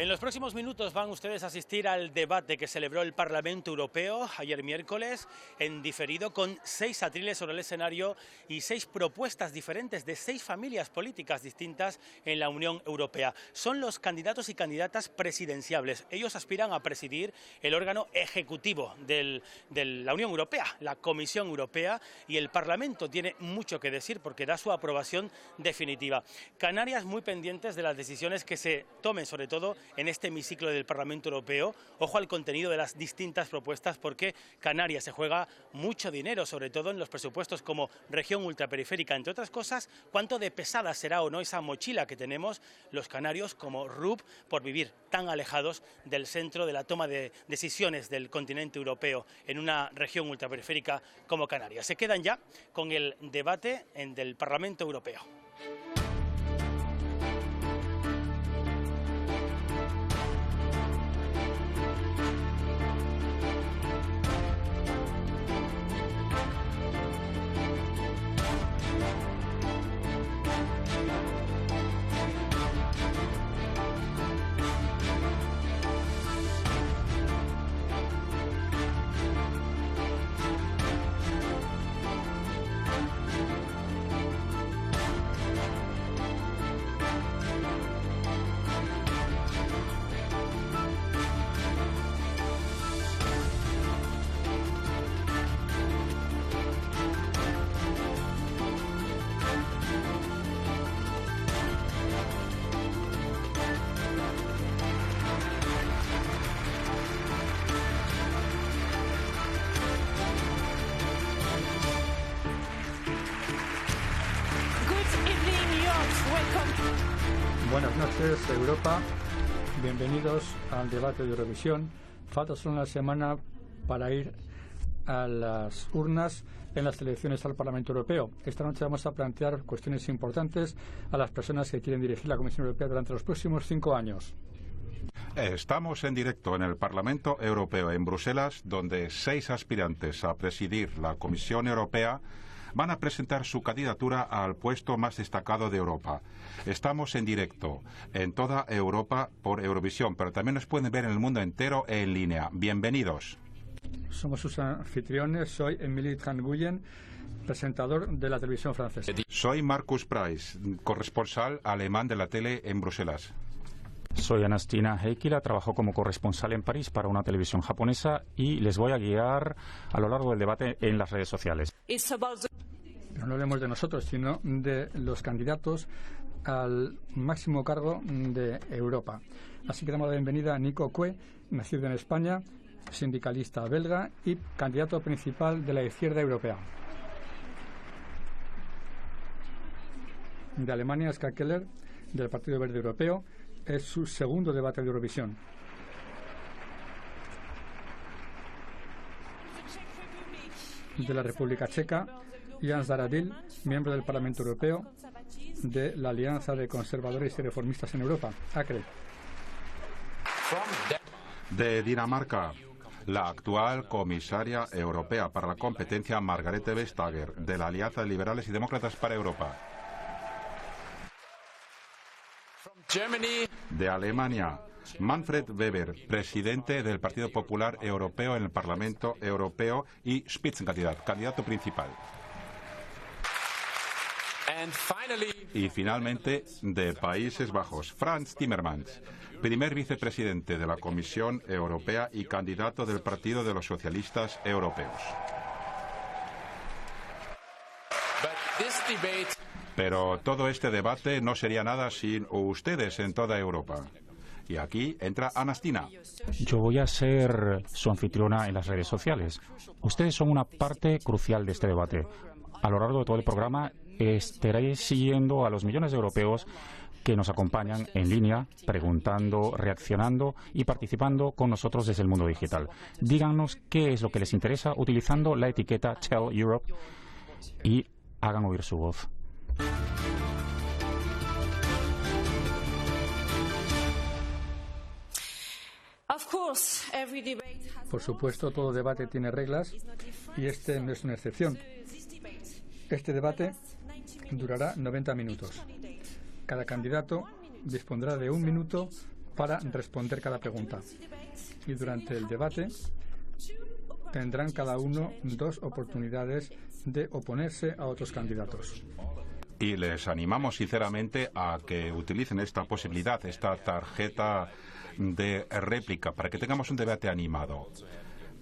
En los próximos minutos van ustedes a asistir al debate que celebró el Parlamento Europeo ayer miércoles, en diferido, con 6 atriles sobre el escenario y 6 propuestas diferentes de 6 familias políticas distintas en la Unión Europea. Son los candidatos y candidatas presidenciables. Ellos aspiran a presidir el órgano ejecutivo de la Unión Europea, la Comisión Europea, y el Parlamento tiene mucho que decir porque da su aprobación definitiva. Canarias muy pendientes de las decisiones que se tomen, sobre todo en este hemiciclo del Parlamento Europeo. Ojo al contenido de las distintas propuestas, porque Canarias se juega mucho dinero, sobre todo en los presupuestos como región ultraperiférica. Entre otras cosas, cuánto de pesada será o no esa mochila que tenemos los canarios como RUP por vivir tan alejados del centro de la toma de decisiones del continente europeo en una región ultraperiférica como Canarias. Se quedan ya con el debate del Parlamento Europeo. Buenas noches, Europa. Bienvenidos al debate de Eurovisión. Falta solo una semana para ir a las urnas en las elecciones al Parlamento Europeo. Esta noche vamos a plantear cuestiones importantes a las personas que quieren dirigir la Comisión Europea durante los próximos 5 años. Estamos en directo en el Parlamento Europeo en Bruselas, donde 6 aspirantes a presidir la Comisión Europea van a presentar su candidatura al puesto más destacado de Europa. Estamos en directo en toda Europa por Eurovisión, pero también nos pueden ver en el mundo entero en línea. Bienvenidos. Somos sus anfitriones. Soy Émilie Tranguyen, presentador de la televisión francesa. Soy Markus Price, corresponsal alemán de la tele en Bruselas. Soy Anastina Heikkilä, trabajo como corresponsal en París para una televisión japonesa y les voy a guiar a lo largo del debate en las redes sociales. Pero no hablemos de nosotros, sino de los candidatos al máximo cargo de Europa. Así que damos la bienvenida a Nico Cue, nacido en España, sindicalista belga y candidato principal de la izquierda europea. De Alemania, Ska Keller, del Partido Verde Europeo. Es su segundo debate de Eurovisión. De la República Checa, Jan Zahradil, miembro del Parlamento Europeo de la Alianza de Conservadores y Reformistas en Europa, ACRE. De Dinamarca, la actual comisaria europea para la competencia, Margrethe Vestager, de la Alianza de Liberales y Demócratas para Europa. De Alemania, Manfred Weber, presidente del Partido Popular Europeo en el Parlamento Europeo y Spitzenkandidat, candidato principal. Y finalmente, de Países Bajos, Frans Timmermans, primer vicepresidente de la Comisión Europea y candidato del Partido de los Socialistas Europeos. Pero todo este debate no sería nada sin ustedes en toda Europa. Y aquí entra Anastina. Yo voy a ser su anfitriona en las redes sociales. Ustedes son una parte crucial de este debate. A lo largo de todo el programa estaréis siguiendo a los millones de europeos que nos acompañan en línea, preguntando, reaccionando y participando con nosotros desde el mundo digital. Díganos qué es lo que les interesa utilizando la etiqueta Tell Europe y hagan oír su voz. Por supuesto, todo debate tiene reglas y este no es una excepción. Este debate durará 90 minutos. Cada candidato dispondrá de 1 minuto para responder cada pregunta. Y durante el debate tendrán cada uno 2 oportunidades de oponerse a otros candidatos. Y les animamos sinceramente a que utilicen esta posibilidad, esta tarjeta de réplica, para que tengamos un debate animado.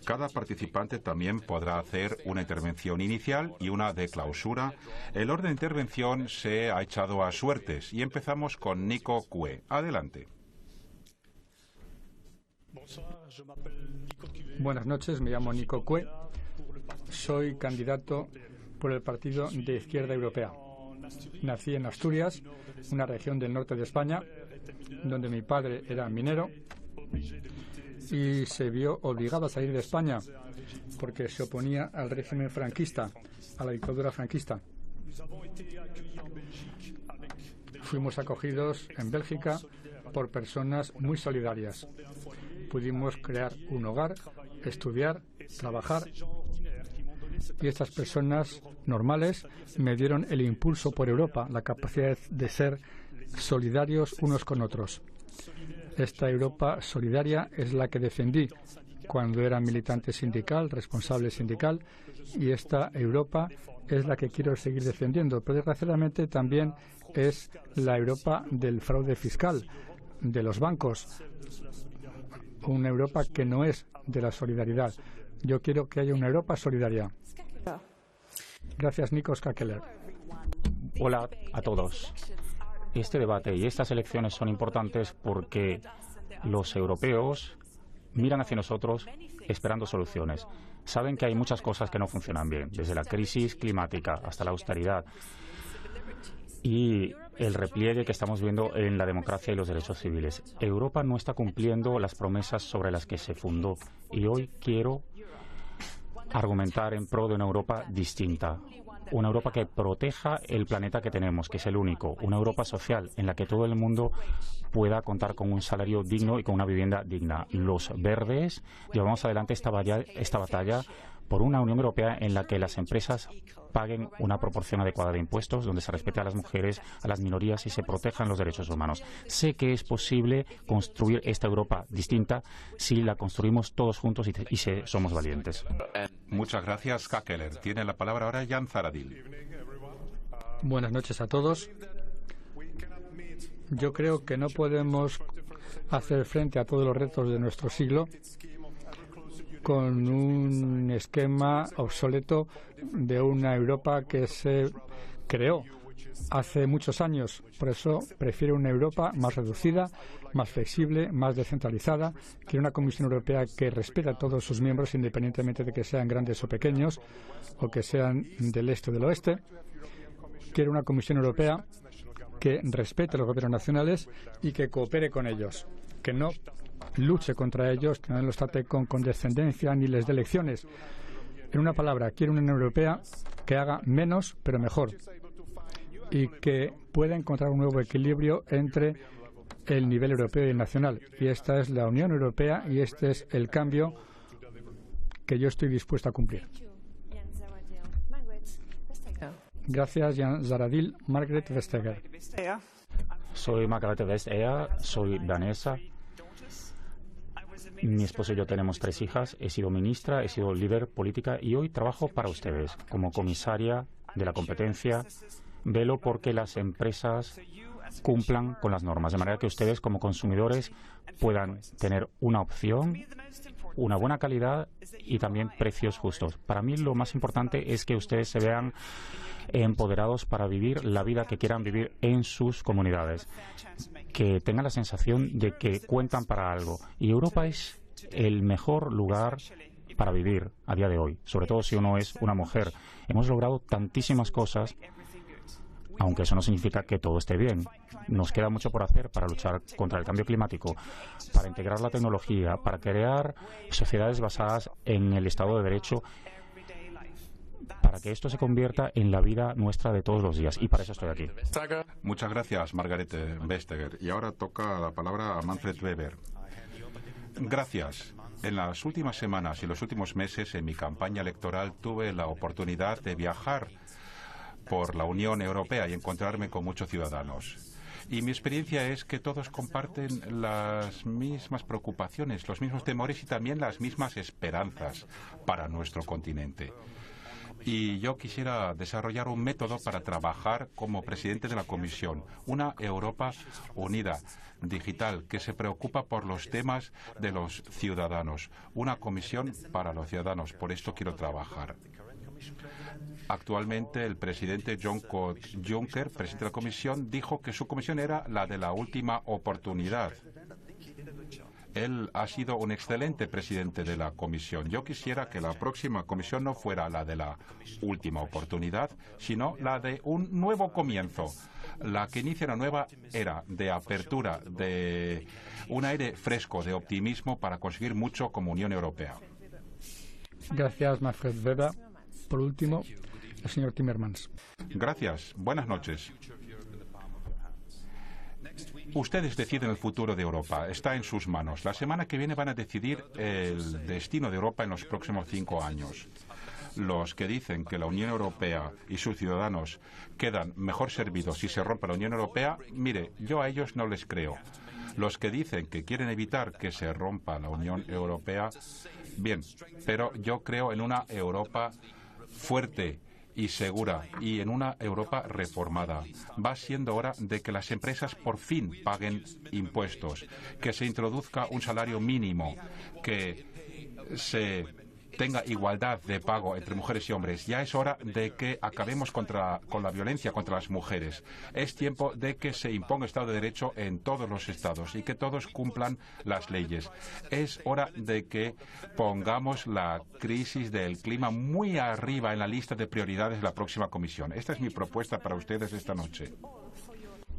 Cada participante también podrá hacer una intervención inicial y una de clausura. El orden de intervención se ha echado a suertes y empezamos con Nico Cue. Adelante. Buenas noches, me llamo Nico Cue. Soy candidato por el Partido de Izquierda Europea. Nací en Asturias, una región del norte de España, donde mi padre era minero y se vio obligado a salir de España porque se oponía al régimen franquista, a la dictadura franquista. Fuimos acogidos en Bélgica por personas muy solidarias. Pudimos crear un hogar, estudiar, trabajar, y estas personas normales me dieron el impulso por Europa, la capacidad de ser solidarios unos con otros. Esta Europa solidaria es la que defendí cuando era militante sindical, responsable sindical, y esta Europa es la que quiero seguir defendiendo. Pero desgraciadamente también es la Europa del fraude fiscal, de los bancos, una Europa que no es de la solidaridad. Yo quiero que haya una Europa solidaria. Gracias, Nikos Skakeler. Hola a todos. Este debate y estas elecciones son importantes porque los europeos miran hacia nosotros esperando soluciones. Saben que hay muchas cosas que no funcionan bien, desde la crisis climática hasta la austeridad y el repliegue que estamos viendo en la democracia y los derechos civiles. Europa no está cumpliendo las promesas sobre las que se fundó y hoy quiero argumentar en pro de una Europa distinta. Una Europa que proteja el planeta que tenemos, que es el único. Una Europa social en la que todo el mundo pueda contar con un salario digno y con una vivienda digna. Los verdes llevamos adelante esta batalla por una Unión Europea en la que las empresas paguen una proporción adecuada de impuestos, donde se respete a las mujeres, a las minorías y se protejan los derechos humanos. Sé que es posible construir esta Europa distinta si la construimos todos juntos y somos valientes. Muchas gracias, Skakeler. Tiene la palabra ahora Jan Zahradil. Buenas noches a todos. Yo creo que no podemos hacer frente a todos los retos de nuestro siglo con un esquema obsoleto de una Europa que se creó hace muchos años. Por eso prefiero una Europa más reducida, más flexible, más descentralizada. Quiero una Comisión Europea que respete a todos sus miembros, independientemente de que sean grandes o pequeños, o que sean del este o del oeste. Quiero una Comisión Europea que respete a los gobiernos nacionales y que coopere con ellos, que no luche contra ellos, que no los trate con condescendencia ni les dé lecciones. En una palabra, quiero una Unión Europea que haga menos pero mejor y que pueda encontrar un nuevo equilibrio entre el nivel europeo y el nacional. Y esta es la Unión Europea y este es el cambio que yo estoy dispuesto a cumplir. Gracias, Jan Zahradil. Margrethe Vestager. Soy Margrethe Vestager, soy danesa. Mi esposo y yo tenemos 3 hijas. He sido ministra, he sido líder política y hoy trabajo para ustedes. Como comisaria de la competencia, velo porque las empresas cumplan con las normas, de manera que ustedes como consumidores puedan tener una opción, una buena calidad y también precios justos. Para mí lo más importante es que ustedes se vean empoderados para vivir la vida que quieran vivir en sus comunidades, que tengan la sensación de que cuentan para algo. Y Europa es el mejor lugar para vivir a día de hoy, sobre todo si uno es una mujer. Hemos logrado tantísimas cosas, aunque eso no significa que todo esté bien. Nos queda mucho por hacer para luchar contra el cambio climático, para integrar la tecnología, para crear sociedades basadas en el Estado de Derecho, para que esto se convierta en la vida nuestra de todos los días. Y para eso estoy aquí. Muchas gracias, Margrethe Vestager. Y ahora toca la palabra a Manfred Weber. Gracias. En las últimas semanas y los últimos meses en mi campaña electoral tuve la oportunidad de viajar por la Unión Europea y encontrarme con muchos ciudadanos. Y mi experiencia es que todos comparten las mismas preocupaciones, los mismos temores y también las mismas esperanzas para nuestro continente. Y yo quisiera desarrollar un método para trabajar como presidente de la Comisión, una Europa unida, digital, que se preocupa por los temas de los ciudadanos, una comisión para los ciudadanos. Por esto quiero trabajar. Actualmente el presidente Jean-Claude Juncker, presidente de la Comisión, dijo que su comisión era la de la última oportunidad. Él ha sido un excelente presidente de la Comisión. Yo quisiera que la próxima Comisión no fuera la de la última oportunidad, sino la de un nuevo comienzo, la que inicia una nueva era de apertura, de un aire fresco, de optimismo para conseguir mucho como Unión Europea. Gracias, Manfred Weber. Por último, el señor Timmermans. Gracias. Buenas noches. Ustedes deciden el futuro de Europa. Está en sus manos. La semana que viene van a decidir el destino de Europa en los próximos 5 años. Los que dicen que la Unión Europea y sus ciudadanos quedan mejor servidos si se rompe la Unión Europea, mire, yo a ellos no les creo. Los que dicen que quieren evitar que se rompa la Unión Europea, bien, pero yo creo en una Europa fuerte y segura y en una Europa reformada. Va siendo hora de que las empresas por fin paguen impuestos, que se introduzca un salario mínimo, que se tenga igualdad de pago entre mujeres y hombres. Ya es hora de que acabemos con la violencia contra las mujeres. Es tiempo de que se imponga Estado de Derecho en todos los estados y que todos cumplan las leyes. Es hora de que pongamos la crisis del clima muy arriba en la lista de prioridades de la próxima Comisión. Esta es mi propuesta para ustedes esta noche.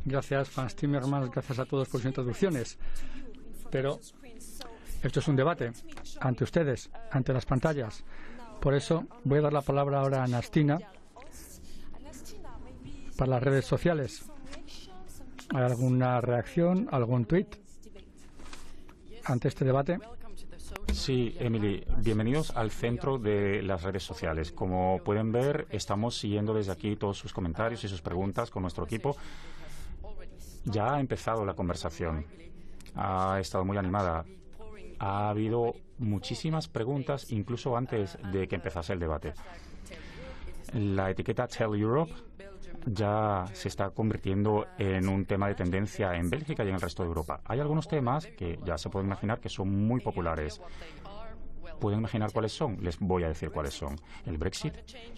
Gracias, Franz Timmermans. Gracias a todos por sus introducciones. Pero esto es un debate ante ustedes, ante las pantallas. Por eso voy a dar la palabra ahora a Anastina para las redes sociales. ¿Hay alguna reacción, algún tuit ante este debate? Sí, Emily, bienvenidos al centro de las redes sociales. Como pueden ver, estamos siguiendo desde aquí todos sus comentarios y sus preguntas con nuestro equipo. Ya ha empezado la conversación. Ha estado muy animada. Ha habido muchísimas preguntas, incluso antes de que empezase el debate. La etiqueta Tell Europe ya se está convirtiendo en un tema de tendencia en Bélgica y en el resto de Europa. Hay algunos temas que ya se pueden imaginar que son muy populares. ¿Pueden imaginar cuáles son? Les voy a decir cuáles son. El Brexit,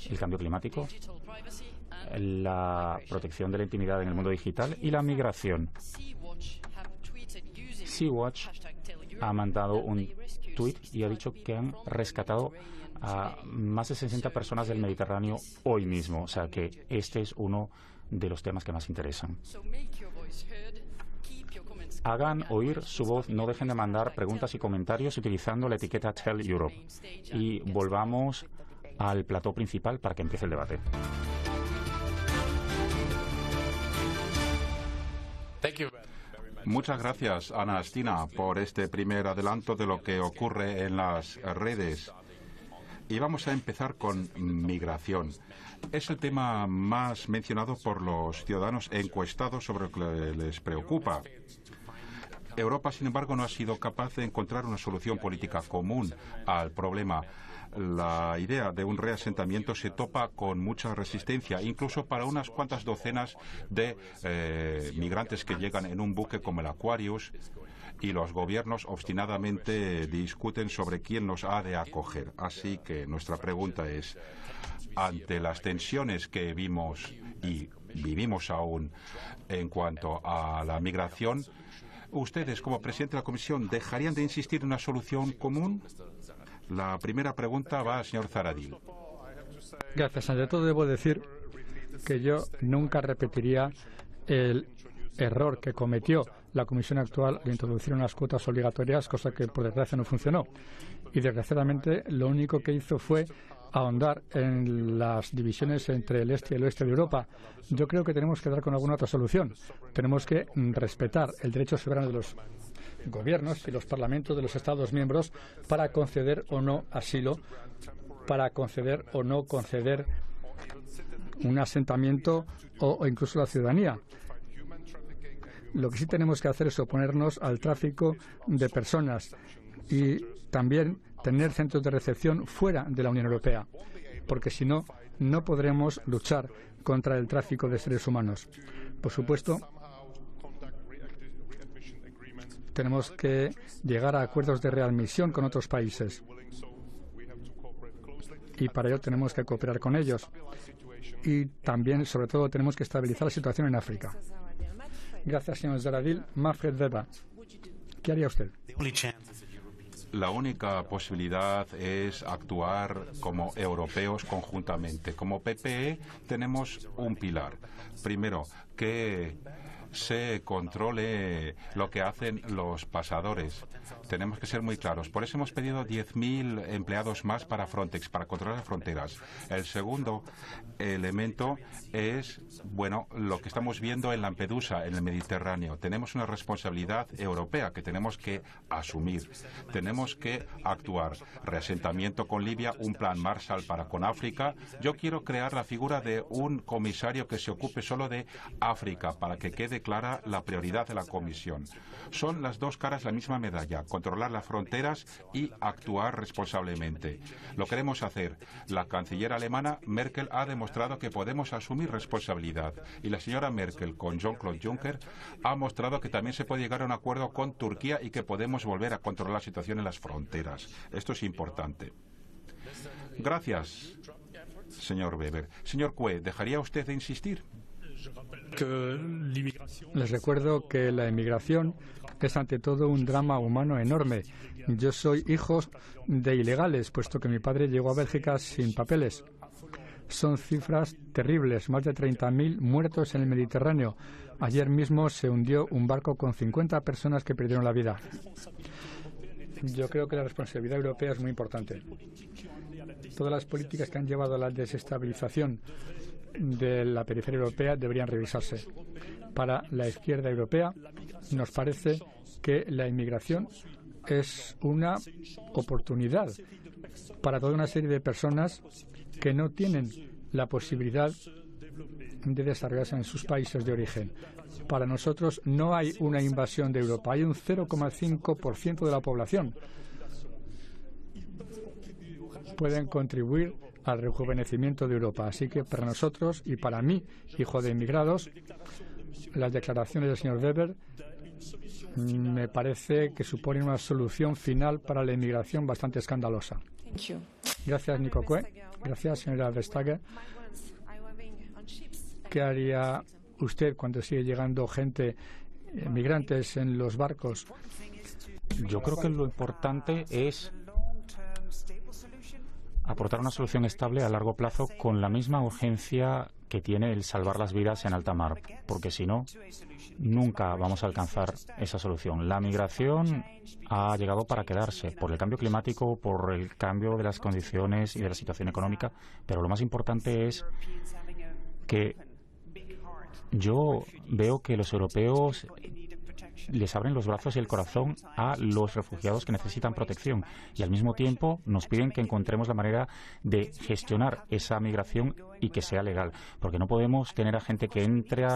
el cambio climático, la protección de la intimidad en el mundo digital y la migración. Sea-Watch ha mandado un tuit y ha dicho que han rescatado a más de 60 personas del Mediterráneo hoy mismo. O sea que este es uno de los temas que más interesan. Hagan oír su voz, no dejen de mandar preguntas y comentarios utilizando la etiqueta Tell Europe. Y volvamos al plató principal para que empiece el debate. Muchas gracias, Anastina, por este primer adelanto de lo que ocurre en las redes. Y vamos a empezar con migración. Es el tema más mencionado por los ciudadanos encuestados sobre lo que les preocupa. Europa, sin embargo, no ha sido capaz de encontrar una solución política común al problema. La idea de un reasentamiento se topa con mucha resistencia, incluso para unas cuantas docenas de migrantes que llegan en un buque como el Aquarius, y los gobiernos obstinadamente discuten sobre quién los ha de acoger. Así que nuestra pregunta es, ante las tensiones que vimos y vivimos aún en cuanto a la migración, ¿ustedes, como presidente de la Comisión, dejarían de insistir en una solución común? La primera pregunta va al señor Zahradil. Gracias. Ante todo, debo decir que yo nunca repetiría el error que cometió la Comisión actual de introducir unas cuotas obligatorias, cosa que por desgracia no funcionó. Y desgraciadamente lo único que hizo fue ahondar en las divisiones entre el este y el oeste de Europa. Yo creo que tenemos que dar con alguna otra solución. Tenemos que respetar el derecho soberano de los gobiernos y los parlamentos de los Estados miembros para conceder o no asilo, para conceder o no conceder un asentamiento o incluso la ciudadanía. Lo que sí tenemos que hacer es oponernos al tráfico de personas y también tener centros de recepción fuera de la Unión Europea, porque si no, no podremos luchar contra el tráfico de seres humanos. Por supuesto, tenemos que llegar a acuerdos de readmisión con otros países y para ello tenemos que cooperar con ellos. Y también, sobre todo, tenemos que estabilizar la situación en África. Gracias, señor Zahradil. Manfred Weber, ¿qué haría usted? La única posibilidad es actuar como europeos conjuntamente. Como PPE tenemos un pilar. Primero, que se controle lo que hacen los pasadores. Tenemos que ser muy claros. Por eso hemos pedido 10.000 empleados más para Frontex, para controlar las fronteras. El segundo elemento es, bueno, lo que estamos viendo en Lampedusa, en el Mediterráneo. Tenemos una responsabilidad europea que tenemos que asumir. Tenemos que actuar. Reasentamiento con Libia, un plan Marshall para con África. Yo quiero crear la figura de un comisario que se ocupe solo de África, para que quede clara la prioridad de la Comisión. Son las dos caras de la misma medalla, controlar las fronteras y actuar responsablemente. Lo queremos hacer. La canciller alemana, Merkel, ha demostrado que podemos asumir responsabilidad. Y la señora Merkel, con Jean-Claude Juncker, ha mostrado que también se puede llegar a un acuerdo con Turquía y que podemos volver a controlar la situación en las fronteras. Esto es importante. Gracias, señor Weber. Señor Cue, ¿dejaría usted de insistir? Les recuerdo que la inmigración es ante todo un drama humano enorme. Yo soy hijo de ilegales, puesto que mi padre llegó a Bélgica sin papeles. Son cifras terribles, más de 30.000 muertos en el Mediterráneo. Ayer mismo se hundió un barco con 50 personas que perdieron la vida. Yo creo que la responsabilidad europea es muy importante. Todas las políticas que han llevado a la desestabilización de la periferia europea deberían revisarse. Para la izquierda europea nos parece que la inmigración es una oportunidad para toda una serie de personas que no tienen la posibilidad de desarrollarse en sus países de origen. Para nosotros no hay una invasión de Europa, hay un 0,5% de la población. Pueden contribuir al rejuvenecimiento de Europa. Así que para nosotros y para mí, hijo de inmigrados, las declaraciones del señor Weber me parece que suponen una solución final para la inmigración bastante escandalosa. Gracias, Nico Cue. Gracias, señora Vestager. ¿Qué haría usted cuando sigue llegando gente, migrantes en los barcos? Yo creo que lo importante es aportar una solución estable a largo plazo con la misma urgencia que tiene el salvar las vidas en alta mar, porque si no, nunca vamos a alcanzar esa solución. La migración ha llegado para quedarse por el cambio climático, por el cambio de las condiciones y de la situación económica, pero lo más importante es que yo veo que los europeos les abren los brazos y el corazón a los refugiados que necesitan protección y al mismo tiempo nos piden que encontremos la manera de gestionar esa migración y que sea legal, porque no podemos tener a gente que entre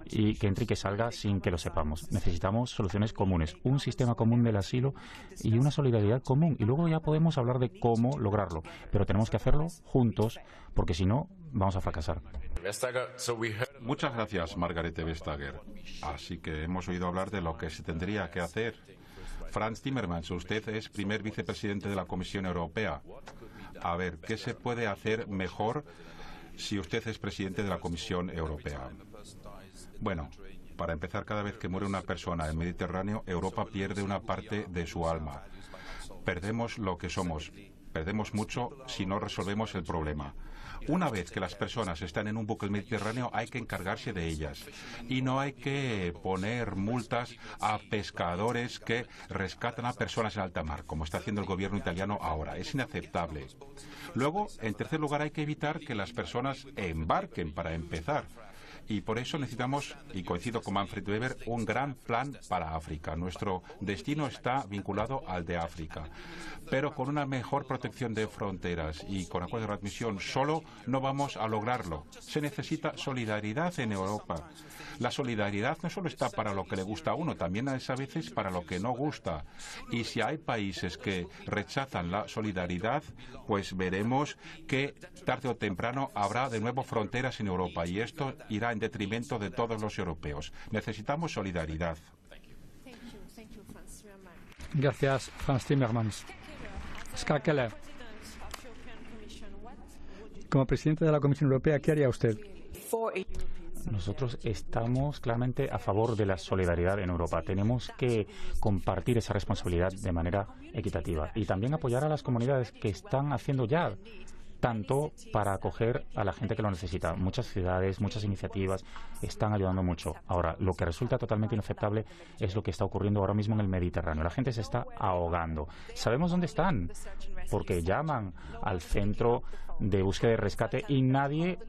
y que salga sin que lo sepamos. Necesitamos soluciones comunes, un sistema común del asilo y una solidaridad común, y luego ya podemos hablar de cómo lograrlo, pero tenemos que hacerlo juntos, porque si no vamos a fracasar. Muchas gracias, Margarete Vestager. Así que hemos oído hablar de lo que se tendría que hacer. Frans Timmermans, usted es primer vicepresidente de la Comisión Europea. A ver, ¿qué se puede hacer mejor si usted es presidente de la Comisión Europea? Bueno, para empezar, cada vez que muere una persona en el Mediterráneo, Europa pierde una parte de su alma. Perdemos lo que somos. Perdemos mucho si no resolvemos el problema. Una vez que las personas están en un buque del Mediterráneo, hay que encargarse de ellas. Y no hay que poner multas a pescadores que rescatan a personas en alta mar, como está haciendo el gobierno italiano ahora. Es inaceptable. Luego, en tercer lugar, hay que evitar que las personas embarquen para empezar. Y por eso necesitamos, y coincido con Manfred Weber, un gran plan para África. Nuestro destino está vinculado al de África. Pero con una mejor protección de fronteras y con acuerdos de readmisión solo no vamos a lograrlo. Se necesita solidaridad en Europa. La solidaridad no solo está para lo que le gusta a uno, también es a veces para lo que no gusta. Y si hay países que rechazan la solidaridad, pues veremos que tarde o temprano habrá de nuevo fronteras en Europa y esto irá en detrimento de todos los europeos. Necesitamos solidaridad. Gracias, Frans Timmermans. Ska Keller, como presidente de la Comisión Europea, ¿qué haría usted? Nosotros estamos claramente a favor de la solidaridad en Europa. Tenemos que compartir esa responsabilidad de manera equitativa y también apoyar a las comunidades que están haciendo ya tanto para acoger a la gente que lo necesita. Muchas ciudades, muchas iniciativas están ayudando mucho. Ahora, lo que resulta totalmente inaceptable es lo que está ocurriendo ahora mismo en el Mediterráneo. La gente se está ahogando. ¿Sabemos dónde están? Porque llaman al centro de búsqueda y rescate y nadie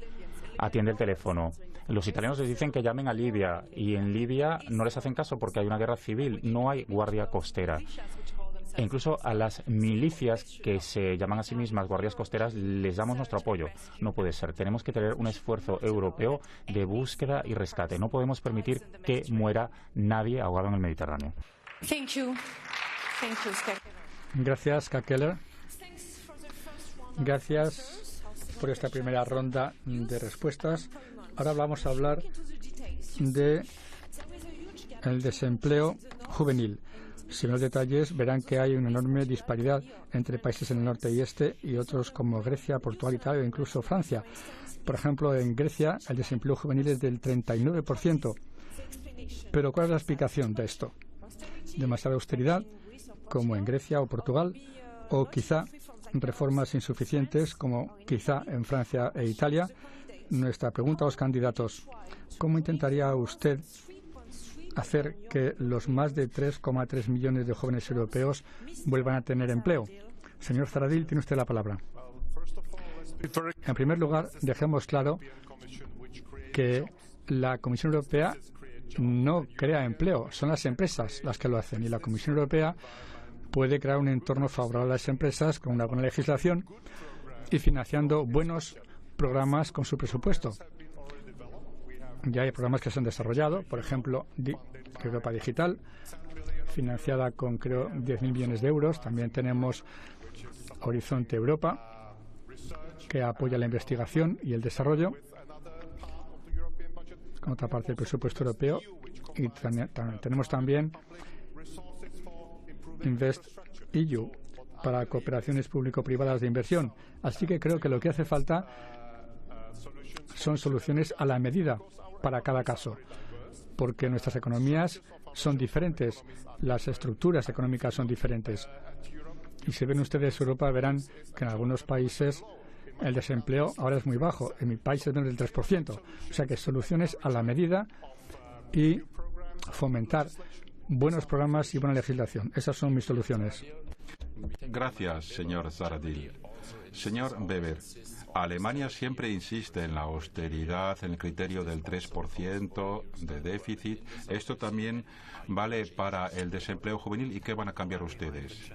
atiende el teléfono. Los italianos les dicen que llamen a Libia y en Libia no les hacen caso porque hay una guerra civil, no hay guardia costera. E incluso a las milicias que se llaman a sí mismas guardias costeras les damos nuestro apoyo. No puede ser. Tenemos que tener un esfuerzo europeo de búsqueda y rescate. No podemos permitir que muera nadie ahogado en el Mediterráneo. Gracias, Ska Keller. Gracias por esta primera ronda de respuestas. Ahora vamos a hablar de el desempleo juvenil. Si ven los detalles, verán que hay una enorme disparidad entre países en el norte y este y otros como Grecia, Portugal, Italia o incluso Francia. Por ejemplo, en Grecia el desempleo juvenil es del 39%. Pero ¿cuál es la explicación de esto? ¿Demasiada austeridad, como en Grecia o Portugal? ¿O quizá reformas insuficientes, como quizá en Francia e Italia? Nuestra pregunta a los candidatos: ¿cómo intentaría usted hacer que los más de 3,3 millones de jóvenes europeos vuelvan a tener empleo? Señor Zahradil, tiene usted la palabra. En primer lugar, dejemos claro que la Comisión Europea no crea empleo, son las empresas las que lo hacen, y la Comisión Europea puede crear un entorno favorable a las empresas con una buena legislación y financiando buenos programas con su presupuesto. Ya hay programas que se han desarrollado, por ejemplo, Europa Digital, financiada con, creo, 10.000 millones de euros. También tenemos Horizonte Europa, que apoya la investigación y el desarrollo, con otra parte del presupuesto europeo. Y tenemos también InvestEU, para cooperaciones público-privadas de inversión. Así que creo que lo que hace falta son soluciones a la medida para cada caso, porque nuestras economías son diferentes, las estructuras económicas son diferentes. Y si ven ustedes Europa, verán que en algunos países el desempleo ahora es muy bajo. En mi país es menos del 3%. O sea que soluciones a la medida y fomentar buenos programas y buena legislación. Esas son mis soluciones. Gracias, señor Zahradil. Señor Weber, Alemania siempre insiste en la austeridad, en el criterio del 3% de déficit. Esto también vale para el desempleo juvenil. ¿Y qué van a cambiar ustedes?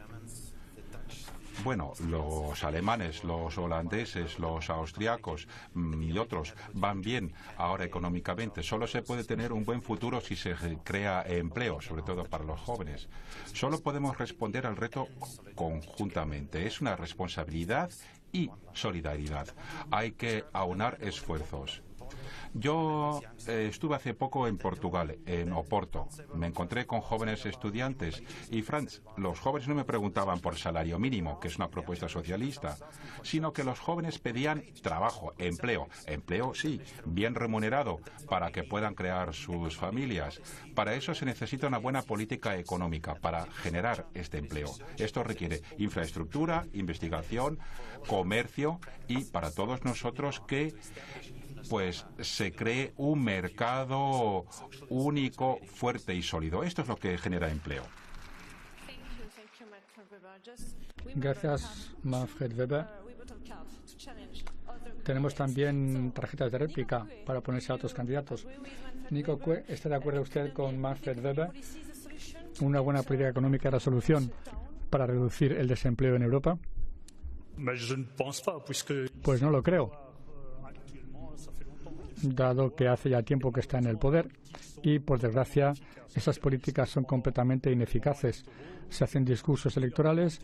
Bueno, los alemanes, los holandeses, los austriacos y otros van bien ahora económicamente. Solo se puede tener un buen futuro si se crea empleo, sobre todo para los jóvenes. Solo podemos responder al reto conjuntamente. Es una responsabilidad y solidaridad. Hay que aunar esfuerzos. Yo estuve hace poco en Portugal, en Oporto. Me encontré con jóvenes estudiantes y, Franz, los jóvenes no me preguntaban por salario mínimo, que es una propuesta socialista, sino que los jóvenes pedían trabajo, empleo. Empleo, sí, bien remunerado, para que puedan crear sus familias. Para eso se necesita una buena política económica, para generar este empleo. Esto requiere infraestructura, investigación, comercio y, para todos nosotros, que pues se cree un mercado único, fuerte y sólido. Esto es lo que genera empleo. Gracias, Manfred Weber. Tenemos también tarjetas de réplica para oponerse a otros candidatos. Nico Cue, ¿está de acuerdo usted con Manfred Weber? ¿Una buena política económica es la solución para reducir el desempleo en Europa? Pues no lo creo, dado que hace ya tiempo que está en el poder y, por desgracia, esas políticas son completamente ineficaces. Se hacen discursos electorales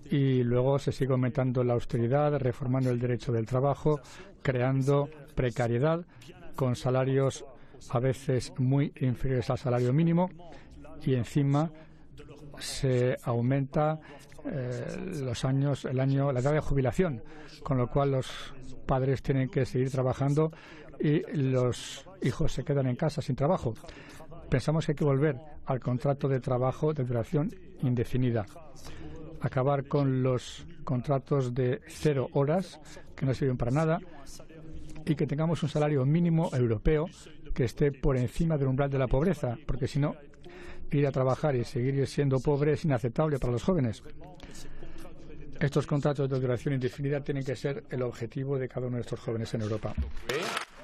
y luego se sigue aumentando la austeridad, reformando el derecho del trabajo, creando precariedad con salarios a veces muy inferiores al salario mínimo y encima se aumenta la edad de jubilación, con lo cual los padres tienen que seguir trabajando y los hijos se quedan en casa sin trabajo. Pensamos que hay que volver al contrato de trabajo de duración indefinida, acabar con los contratos de 0 horas que no sirven para nada y que tengamos un salario mínimo europeo que esté por encima del umbral de la pobreza, porque si no, ir a trabajar y seguir siendo pobre es inaceptable para los jóvenes. Estos contratos de duración indefinida tienen que ser el objetivo de cada uno de estos jóvenes en Europa.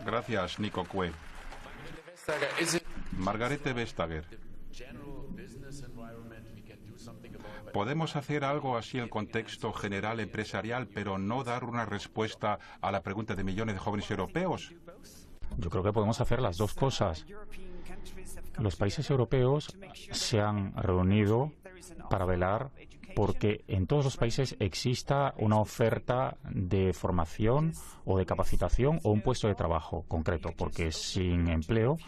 Gracias, Nico Cue. Margarete Vestager. ¿Podemos hacer algo así en el contexto general empresarial, pero no dar una respuesta a la pregunta de millones de jóvenes europeos? Yo creo que podemos hacer las dos cosas. Los países europeos se han reunido para velar porque en todos los países exista una oferta de formación o de capacitación o un puesto de trabajo concreto, porque sin empleo,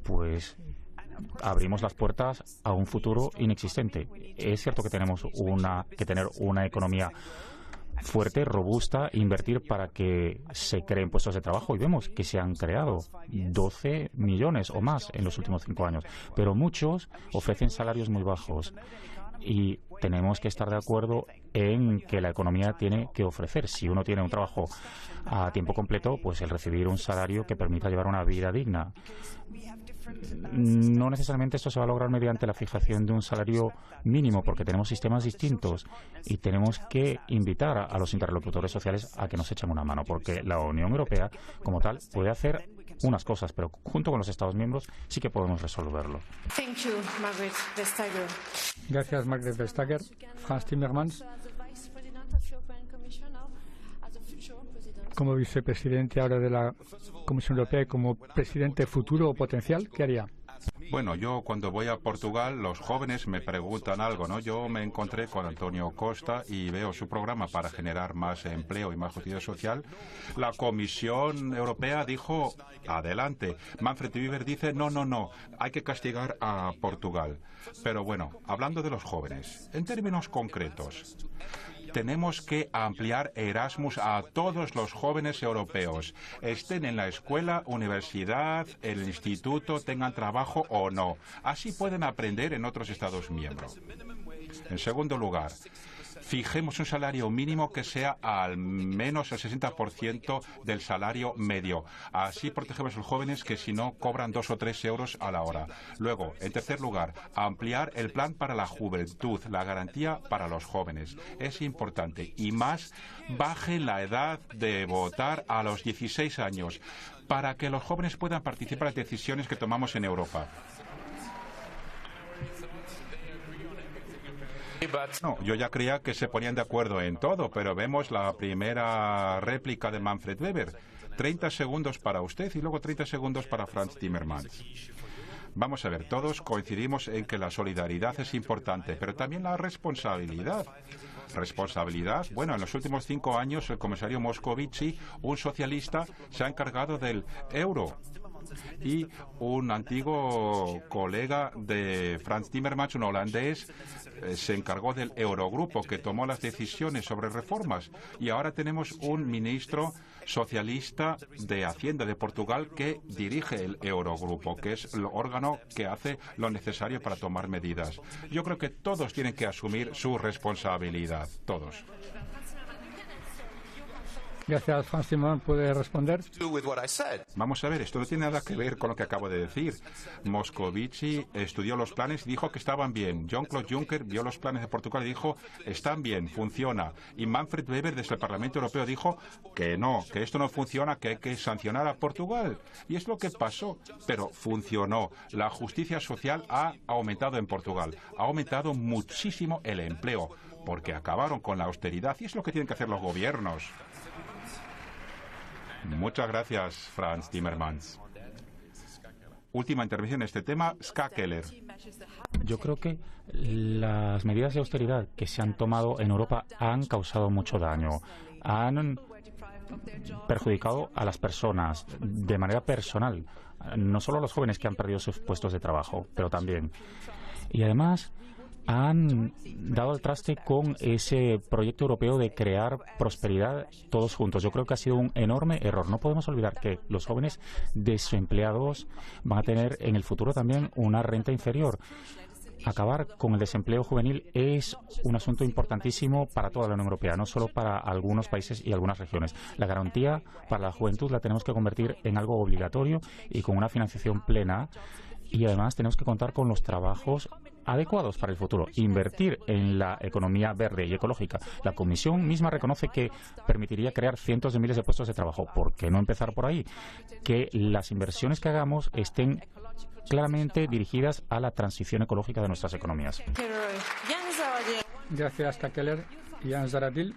pues abrimos las puertas a un futuro inexistente. Es cierto que tenemos que tener una economía fuerte, robusta, invertir para que se creen puestos de trabajo, y vemos que se han creado 12 millones o más en los últimos 5 años, pero muchos ofrecen salarios muy bajos y tenemos que estar de acuerdo en que la economía tiene que ofrecer. Si uno tiene un trabajo a tiempo completo, pues el recibir un salario que permita llevar una vida digna. No necesariamente esto se va a lograr mediante la fijación de un salario mínimo, porque tenemos sistemas distintos y tenemos que invitar a los interlocutores sociales a que nos echen una mano, porque la Unión Europea, como tal, puede hacer unas cosas, pero junto con los Estados miembros sí que podemos resolverlo. Gracias, Margaret Vestager. Frans Timmermans, como vicepresidente ahora de la Comisión Europea y como presidente futuro o potencial, ¿qué haría? Bueno, yo cuando voy a Portugal, los jóvenes me preguntan algo, ¿no? Yo me encontré con Antonio Costa y veo su programa para generar más empleo y más justicia social. La Comisión Europea dijo, adelante. Manfred Weber dice, no, hay que castigar a Portugal. Pero bueno, hablando de los jóvenes, en términos concretos, tenemos que ampliar Erasmus a todos los jóvenes europeos, estén en la escuela, universidad, el instituto, tengan trabajo o no. Así pueden aprender en otros Estados miembros. En segundo lugar, fijemos un salario mínimo que sea al menos el 60% del salario medio. Así protegemos a los jóvenes que si no cobran 2 o 3 euros a la hora. Luego, en tercer lugar, ampliar el plan para la juventud, la garantía para los jóvenes. Es importante. Y más, bajen la edad de votar a los 16 años para que los jóvenes puedan participar en las decisiones que tomamos en Europa. No, yo ya creía que se ponían de acuerdo en todo, pero vemos la primera réplica de Manfred Weber. 30 segundos para usted y luego 30 segundos para Frans Timmermans. Vamos a ver, todos coincidimos en que la solidaridad es importante, pero también la responsabilidad. Responsabilidad, bueno, en los últimos 5 años el comisario Moscovici, un socialista, se ha encargado del euro. Y un antiguo colega de Frans Timmermans, un holandés, se encargó del Eurogrupo, que tomó las decisiones sobre reformas. Y ahora tenemos un ministro socialista de Hacienda de Portugal que dirige el Eurogrupo, que es el órgano que hace lo necesario para tomar medidas. Yo creo que todos tienen que asumir su responsabilidad, todos. Gracias, Frans Timmermans. ¿Puede responder? Vamos a ver, esto no tiene nada que ver con lo que acabo de decir. Moscovici estudió los planes y dijo que estaban bien. Jean-Claude Juncker vio los planes de Portugal y dijo, están bien, funciona. Y Manfred Weber desde el Parlamento Europeo dijo que no, que esto no funciona, que hay que sancionar a Portugal. Y es lo que pasó, pero funcionó. La justicia social ha aumentado en Portugal. Ha aumentado muchísimo el empleo, porque acabaron con la austeridad y es lo que tienen que hacer los gobiernos. Muchas gracias, Frans Timmermans. Última intervención en este tema, Ska Keller. Yo creo que las medidas de austeridad que se han tomado en Europa han causado mucho daño. Han perjudicado a las personas de manera personal. No solo a los jóvenes que han perdido sus puestos de trabajo, pero también. Y además han dado al traste con ese proyecto europeo de crear prosperidad todos juntos. Yo creo que ha sido un enorme error. No podemos olvidar que los jóvenes desempleados van a tener en el futuro también una renta inferior. Acabar con el desempleo juvenil es un asunto importantísimo para toda la Unión Europea, no solo para algunos países y algunas regiones. La garantía para la juventud la tenemos que convertir en algo obligatorio y con una financiación plena. Y además tenemos que contar con los trabajos adecuados para el futuro. Invertir en la economía verde y ecológica. La Comisión misma reconoce que permitiría crear cientos de miles de puestos de trabajo. ¿Por qué no empezar por ahí? Que las inversiones que hagamos estén claramente dirigidas a la transición ecológica de nuestras economías. Gracias, Ska Keller. Jan Zahradil.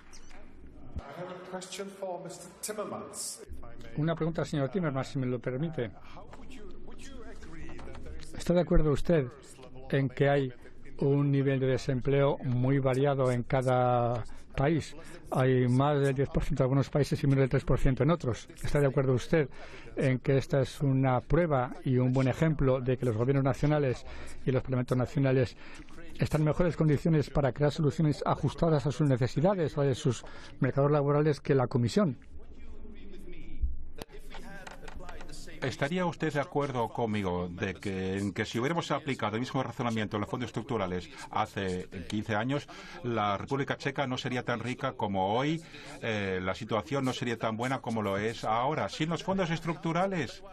Una pregunta al señor Timmermans, si me lo permite. ¿Está de acuerdo usted en que hay un nivel de desempleo muy variado en cada país? Hay más del 10% en algunos países y menos del 3% en otros. ¿Está de acuerdo usted en que esta es una prueba y un buen ejemplo de que los gobiernos nacionales y los parlamentos nacionales están en mejores condiciones para crear soluciones ajustadas a sus necesidades o a sus mercados laborales que la Comisión? ¿Estaría usted de acuerdo conmigo de que si hubiéramos aplicado el mismo razonamiento en los fondos estructurales hace 15 años, la República Checa no sería tan rica como hoy, la situación no sería tan buena como lo es ahora? Sin los fondos estructurales.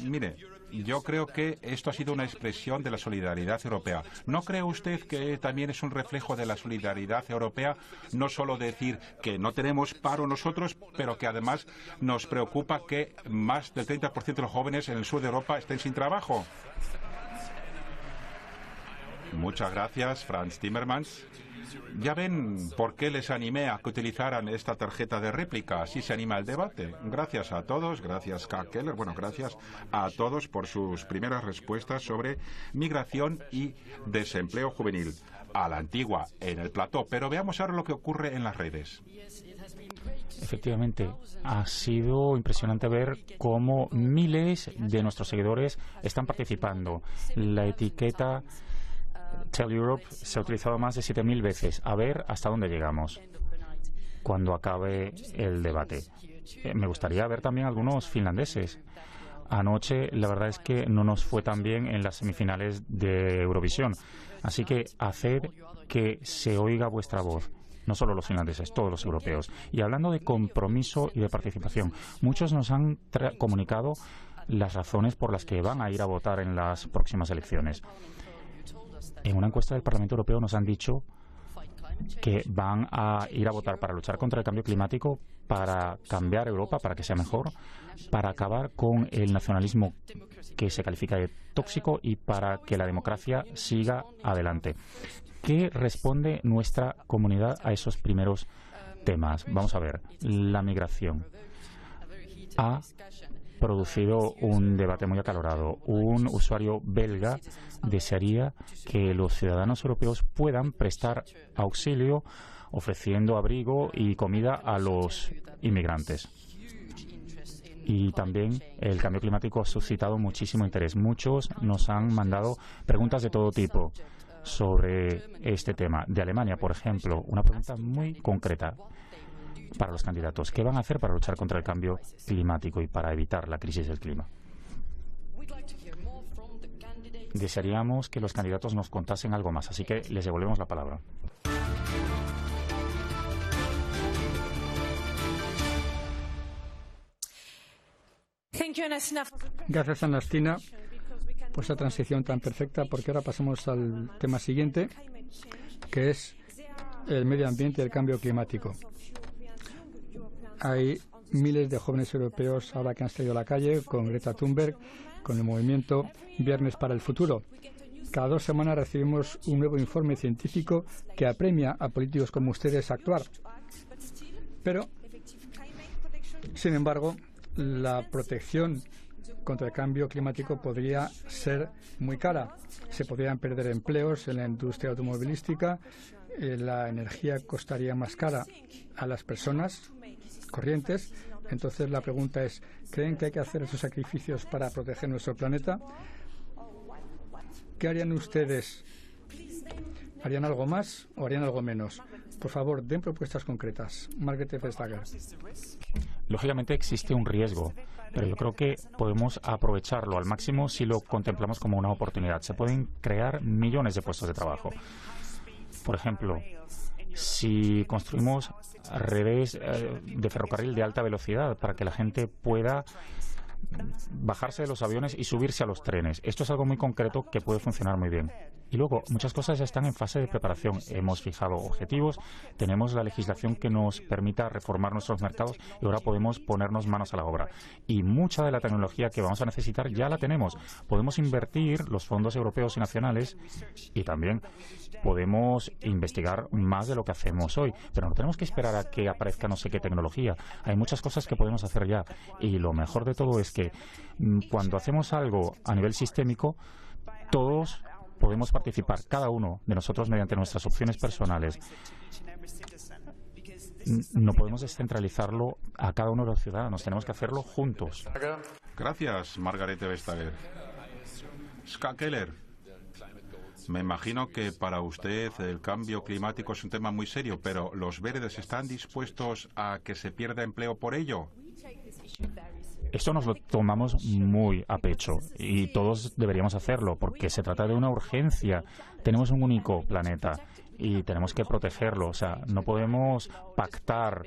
Mire, yo creo que esto ha sido una expresión de la solidaridad europea. ¿No cree usted que también es un reflejo de la solidaridad europea? No solo decir que no tenemos paro nosotros, pero que además nos preocupa que más del 30% de los jóvenes en el sur de Europa estén sin trabajo. Muchas gracias, Frans Timmermans. Ya ven por qué les animé a que utilizaran esta tarjeta de réplica. Así se anima el debate. Gracias a todos, gracias Ska Keller, gracias a todos por sus primeras respuestas sobre migración y desempleo juvenil. A la antigua, en el plató. Pero veamos ahora lo que ocurre en las redes. Efectivamente, ha sido impresionante ver cómo miles de nuestros seguidores están participando. La etiqueta Tell Europe se ha utilizado más de 7.000 veces. A ver hasta dónde llegamos cuando acabe el debate. Me gustaría ver también algunos finlandeses. Anoche la verdad es que no nos fue tan bien en las semifinales de Eurovisión. Así que haced que se oiga vuestra voz. No solo los finlandeses, todos los europeos. Y hablando de compromiso y de participación, muchos nos han comunicado las razones por las que van a ir a votar en las próximas elecciones. En una encuesta del Parlamento Europeo nos han dicho que van a ir a votar para luchar contra el cambio climático, para cambiar Europa, para que sea mejor, para acabar con el nacionalismo que se califica de tóxico y para que la democracia siga adelante. ¿Qué responde nuestra comunidad a esos primeros temas? Vamos a ver, la migración ha producido un debate muy acalorado. Un usuario belga desearía que los ciudadanos europeos puedan prestar auxilio ofreciendo abrigo y comida a los inmigrantes. Y también el cambio climático ha suscitado muchísimo interés. Muchos nos han mandado preguntas de todo tipo sobre este tema. De Alemania, por ejemplo, una pregunta muy concreta para los candidatos. ¿Qué van a hacer para luchar contra el cambio climático y para evitar la crisis del clima? Desearíamos que los candidatos nos contasen algo más, así que les devolvemos la palabra. Gracias, Anastina, por esa transición tan perfecta, porque ahora pasamos al tema siguiente, que es el medio ambiente y el cambio climático. Hay miles de jóvenes europeos ahora que han salido a la calle con Greta Thunberg, con el movimiento Viernes para el Futuro. Cada 2 semanas recibimos un nuevo informe científico que apremia a políticos como ustedes a actuar. Pero, sin embargo, la protección contra el cambio climático podría ser muy cara. Se podrían perder empleos en la industria automovilística, la energía costaría más cara a las personas corrientes. Entonces, la pregunta es, ¿creen que hay que hacer esos sacrificios para proteger nuestro planeta? ¿Qué harían ustedes? ¿Harían algo más o harían algo menos? Por favor, den propuestas concretas. Margrethe Vestager. Lógicamente existe un riesgo, pero yo creo que podemos aprovecharlo al máximo si lo contemplamos como una oportunidad. Se pueden crear millones de puestos de trabajo. Por ejemplo, si construimos redes de ferrocarril de alta velocidad para que la gente pueda bajarse de los aviones y subirse a los trenes. Esto es algo muy concreto que puede funcionar muy bien. Y luego, muchas cosas ya están en fase de preparación. Hemos fijado objetivos, tenemos la legislación que nos permita reformar nuestros mercados y ahora podemos ponernos manos a la obra. Y mucha de la tecnología que vamos a necesitar ya la tenemos. Podemos invertir los fondos europeos y nacionales y también podemos investigar más de lo que hacemos hoy. Pero no tenemos que esperar a que aparezca no sé qué tecnología. Hay muchas cosas que podemos hacer ya. Y lo mejor de todo es que cuando hacemos algo a nivel sistémico, todos podemos participar, cada uno de nosotros mediante nuestras opciones personales. No podemos descentralizarlo a cada uno de los ciudadanos, tenemos que hacerlo juntos. Gracias, Margrethe Vestager. Ska Keller, me imagino que para usted el cambio climático es un tema muy serio, pero ¿los verdes están dispuestos a que se pierda empleo por ello? Esto nos lo tomamos muy a pecho y todos deberíamos hacerlo porque se trata de una urgencia. Tenemos un único planeta y tenemos que protegerlo. O sea, no podemos pactar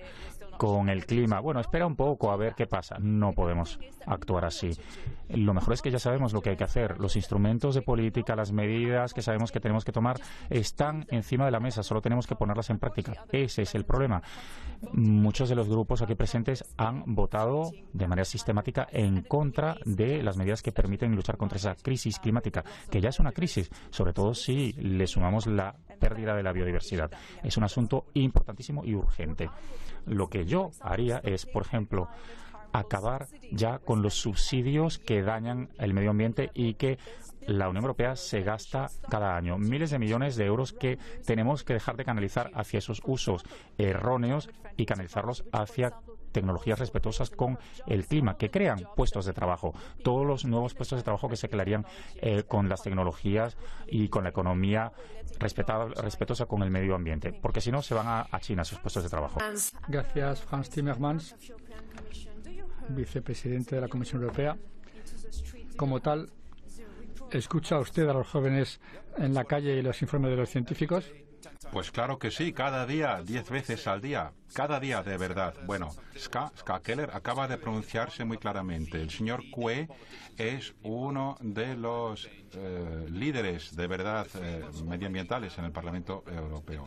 con el clima. Bueno, espera un poco a ver qué pasa. No podemos actuar así. Lo mejor es que ya sabemos lo que hay que hacer. Los instrumentos de política, las medidas que sabemos que tenemos que tomar están encima de la mesa. Solo tenemos que ponerlas en práctica. Ese es el problema. Muchos de los grupos aquí presentes han votado de manera sistemática en contra de las medidas que permiten luchar contra esa crisis climática, que ya es una crisis, sobre todo si le sumamos la pérdida de la biodiversidad. Es un asunto importantísimo y urgente. Lo que yo haría es, por ejemplo, acabar ya con los subsidios que dañan el medio ambiente y que la Unión Europea se gasta cada año. Miles de millones de euros que tenemos que dejar de canalizar hacia esos usos erróneos y canalizarlos hacia tecnologías respetuosas con el clima, que crean puestos de trabajo. Todos los nuevos puestos de trabajo que se crearían con las tecnologías y con la economía respetuosa con el medio ambiente, porque si no se van a China esos puestos de trabajo. Gracias, Frans Timmermans, vicepresidente de la Comisión Europea. Como tal, ¿escucha usted a los jóvenes en la calle y los informes de los científicos? Pues claro que sí, cada día, 10 veces al día, cada día de verdad. Bueno, Ska Keller acaba de pronunciarse muy claramente. El señor Kue es uno de los líderes de verdad medioambientales en el Parlamento Europeo.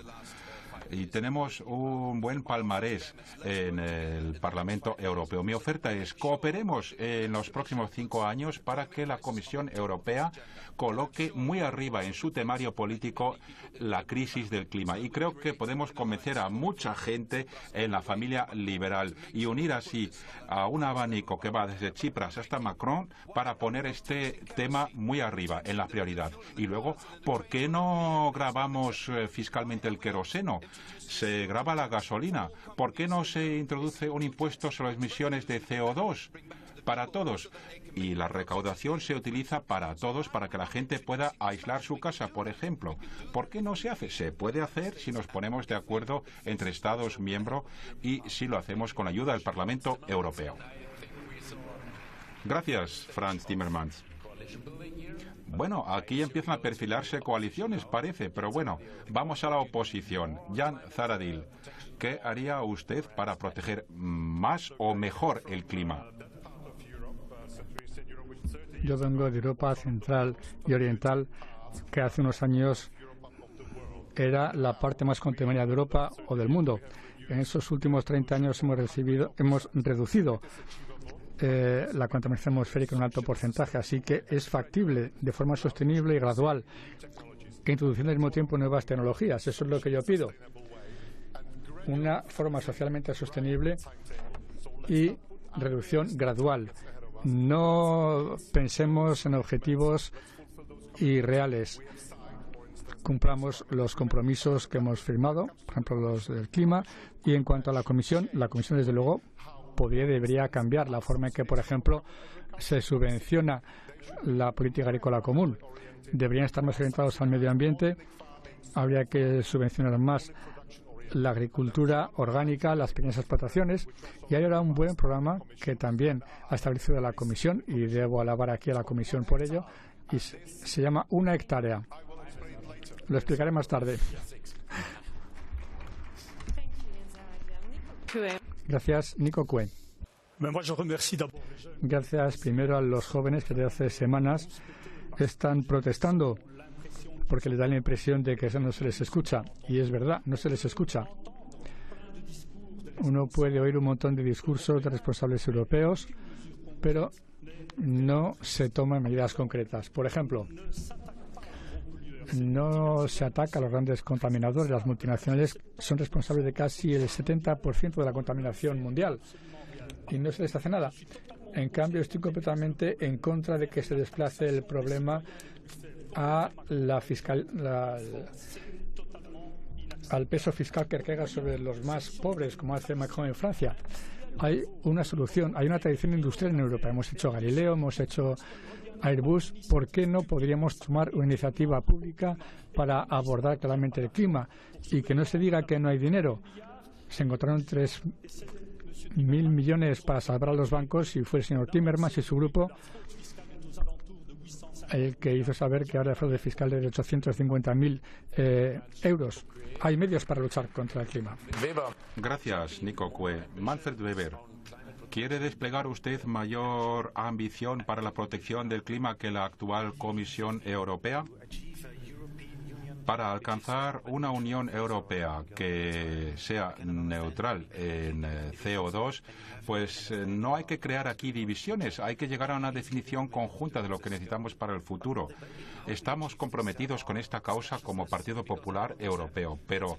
Y tenemos un buen palmarés en el Parlamento Europeo. Mi oferta es cooperemos en los próximos 5 años para que la Comisión Europea coloque muy arriba en su temario político la crisis del clima. Y creo que podemos convencer a mucha gente en la familia liberal y unir así a un abanico que va desde Tsipras hasta Macron para poner este tema muy arriba en la prioridad. Y luego, ¿por qué no grabamos fiscalmente el queroseno? Se graba la gasolina. ¿Por qué no se introduce un impuesto sobre las emisiones de CO2 para todos? Y la recaudación se utiliza para todos, para que la gente pueda aislar su casa, por ejemplo. ¿Por qué no se hace? Se puede hacer si nos ponemos de acuerdo entre Estados miembros y si lo hacemos con la ayuda del Parlamento Europeo. Gracias, Frans Timmermans. Bueno, aquí empiezan a perfilarse coaliciones, parece, pero bueno, vamos a la oposición. Jan Zahradil, ¿qué haría usted para proteger más o mejor el clima? Yo vengo de Europa Central y Oriental, que hace unos años era la parte más contaminada de Europa o del mundo. En esos últimos 30 años hemos reducido la contaminación atmosférica en un alto porcentaje, así que es factible de forma sostenible y gradual, que introduciendo al mismo tiempo nuevas tecnologías. Eso es lo que yo pido. Una forma socialmente sostenible y reducción gradual. No pensemos en objetivos irreales. Cumplamos los compromisos que hemos firmado, por ejemplo, los del clima. Y en cuanto a la Comisión, desde luego, debería cambiar la forma en que, por ejemplo, se subvenciona la política agrícola común. Deberían estar más orientados al medio ambiente. Habría que subvencionar más la agricultura orgánica, las pequeñas explotaciones. Y hay ahora un buen programa que también ha establecido la Comisión, y debo alabar aquí a la Comisión por ello, y se llama Una Hectárea. Lo explicaré más tarde. Gracias, Nico Cue. Gracias primero a los jóvenes que desde hace semanas están protestando porque les da la impresión de que no se les escucha. Y es verdad, no se les escucha. Uno puede oír un montón de discursos de responsables europeos, pero no se toman medidas concretas. Por ejemplo, no se ataca a los grandes contaminadores. Las multinacionales son responsables de casi el 70% de la contaminación mundial y no se les hace nada. En cambio, estoy completamente en contra de que se desplace el problema al peso fiscal que recaiga sobre los más pobres, como hace Macron en Francia. Hay una solución, hay una tradición industrial en Europa. Hemos hecho Galileo, hemos hecho Airbus. ¿Por qué no podríamos tomar una iniciativa pública para abordar claramente el clima y que no se diga que no hay dinero? Se encontraron 3.000 millones para salvar a los bancos y fue el señor Timmermans y su grupo el que hizo saber que ahora el fraude fiscal es de 850.000 euros. Hay medios para luchar contra el clima. Gracias, Nico Cue. Manfred Weber, ¿quiere desplegar usted mayor ambición para la protección del clima que la actual Comisión Europea? Para alcanzar una Unión Europea que sea neutral en CO2, pues no hay que crear aquí divisiones, hay que llegar a una definición conjunta de lo que necesitamos para el futuro. Estamos comprometidos con esta causa como Partido Popular Europeo, pero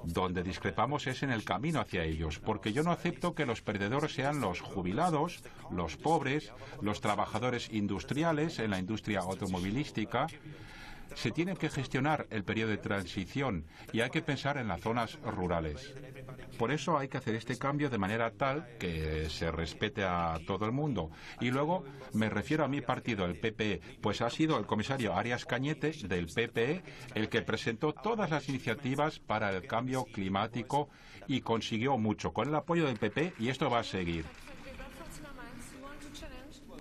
donde discrepamos es en el camino hacia ellos, porque yo no acepto que los perdedores sean los jubilados, los pobres, los trabajadores industriales en la industria automovilística. Se tiene que gestionar el periodo de transición y hay que pensar en las zonas rurales. Por eso hay que hacer este cambio de manera tal que se respete a todo el mundo. Y luego me refiero a mi partido, el PPE, pues ha sido el comisario Arias Cañete del PPE el que presentó todas las iniciativas para el cambio climático y consiguió mucho con el apoyo del PP y esto va a seguir.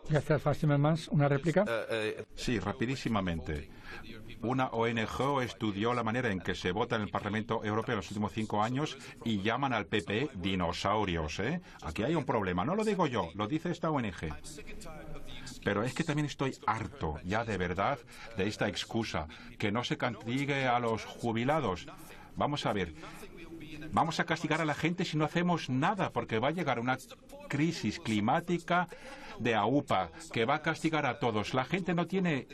Gracias, Franz Timmermans. ¿Una réplica? Sí, rapidísimamente. Una ONG estudió la manera en que se vota en el Parlamento Europeo en los últimos 5 años y llaman al PP dinosaurios, ¿eh? Aquí hay un problema. No lo digo yo, lo dice esta ONG. Pero es que también estoy harto, ya de verdad, de esta excusa, que no se castigue a los jubilados. Vamos a ver. Vamos a castigar a la gente si no hacemos nada, porque va a llegar una crisis climática de AUPA que va a castigar a todos. La gente no tiene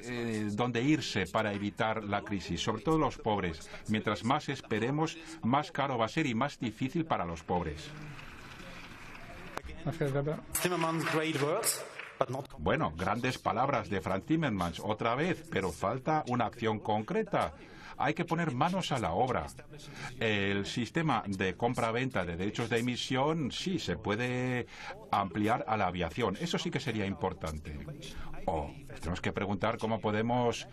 dónde irse para evitar la crisis, sobre todo los pobres. Mientras más esperemos, más caro va a ser y más difícil para los pobres. Bueno, grandes palabras de Franz Timmermans otra vez, pero falta una acción concreta. Hay que poner manos a la obra. El sistema de compra-venta de derechos de emisión sí se puede ampliar a la aviación. Eso sí que sería importante. Tenemos que preguntar cómo podemos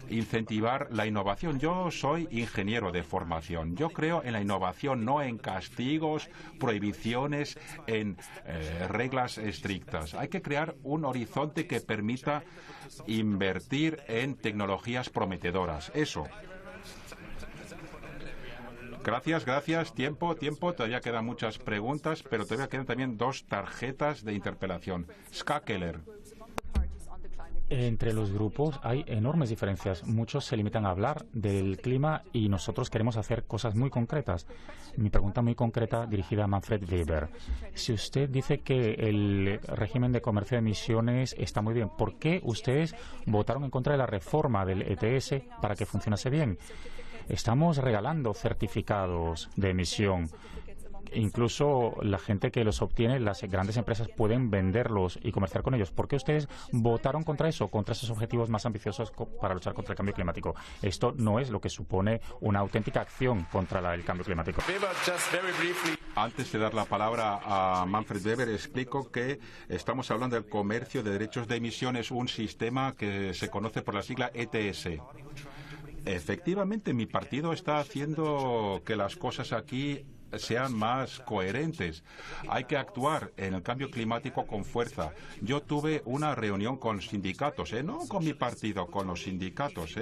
incentivar la innovación. Yo soy ingeniero de formación. Yo creo en la innovación, no en castigos, prohibiciones, en reglas estrictas. Hay que crear un horizonte que permita invertir en tecnologías prometedoras. Eso. Gracias. Tiempo. Todavía quedan muchas preguntas, pero todavía quedan también 2 tarjetas de interpelación. Ska Keller. Entre los grupos hay enormes diferencias. Muchos se limitan a hablar del clima y nosotros queremos hacer cosas muy concretas. Mi pregunta muy concreta dirigida a Manfred Weber. Si usted dice que el régimen de comercio de emisiones está muy bien, ¿por qué ustedes votaron en contra de la reforma del ETS para que funcionase bien? Estamos regalando certificados de emisión. Incluso la gente que los obtiene, las grandes empresas pueden venderlos y comerciar con ellos. ¿Por qué ustedes votaron contra eso, contra esos objetivos más ambiciosos para luchar contra el cambio climático? Esto no es lo que supone una auténtica acción contra el cambio climático. Antes de dar la palabra a Manfred Weber, explico que estamos hablando del comercio de derechos de emisiones, un sistema que se conoce por la sigla ETS. Efectivamente, mi partido está haciendo que las cosas aquí sean más coherentes. Hay que actuar en el cambio climático con fuerza. Yo tuve una reunión con sindicatos, no con mi partido, con los sindicatos.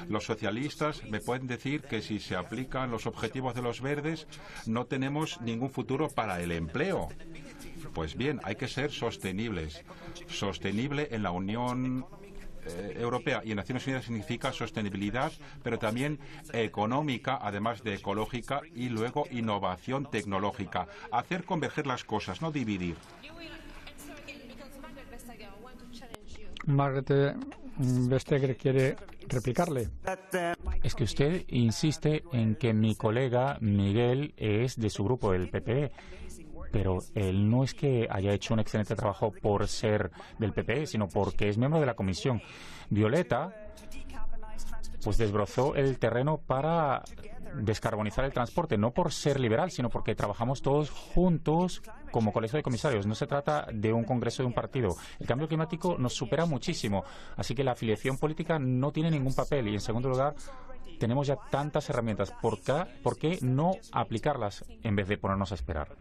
Los socialistas me pueden decir que si se aplican los objetivos de los verdes no tenemos ningún futuro para el empleo. Pues bien, hay que ser sostenibles. Sostenible en la Unión Europea y en Naciones Unidas significa sostenibilidad, pero también económica, además de ecológica, y luego innovación tecnológica. Hacer converger las cosas, no dividir. Margrethe Vestager quiere replicarle. Es que usted insiste en que mi colega Miguel es de su grupo, el PPE. Pero él no es que haya hecho un excelente trabajo por ser del PPE, sino porque es miembro de la comisión. Violeta pues desbrozó el terreno para descarbonizar el transporte, no por ser liberal, sino porque trabajamos todos juntos como colegio de comisarios. No se trata de un congreso de un partido. El cambio climático nos supera muchísimo, así que la afiliación política no tiene ningún papel. Y en segundo lugar, tenemos ya tantas herramientas. ¿Por qué no aplicarlas en vez de ponernos a esperar?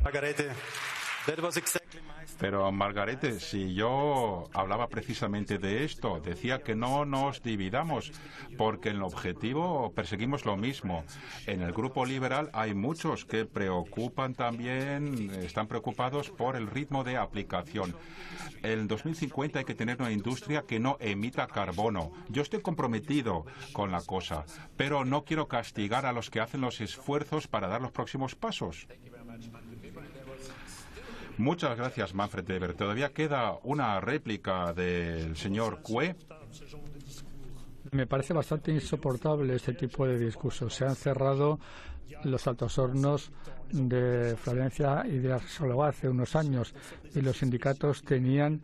Pero, Margarete, si yo hablaba precisamente de esto, decía que no nos dividamos, porque en el objetivo perseguimos lo mismo. En el grupo liberal hay muchos que están preocupados por el ritmo de aplicación. En 2050 hay que tener una industria que no emita carbono. Yo estoy comprometido con la cosa, pero no quiero castigar a los que hacen los esfuerzos para dar los próximos pasos. Muchas gracias, Manfred Weber. Todavía queda una réplica del señor Cue. Me parece bastante insoportable este tipo de discursos. Se han cerrado los altos hornos de Florencia y de Arcelor hace unos años y los sindicatos tenían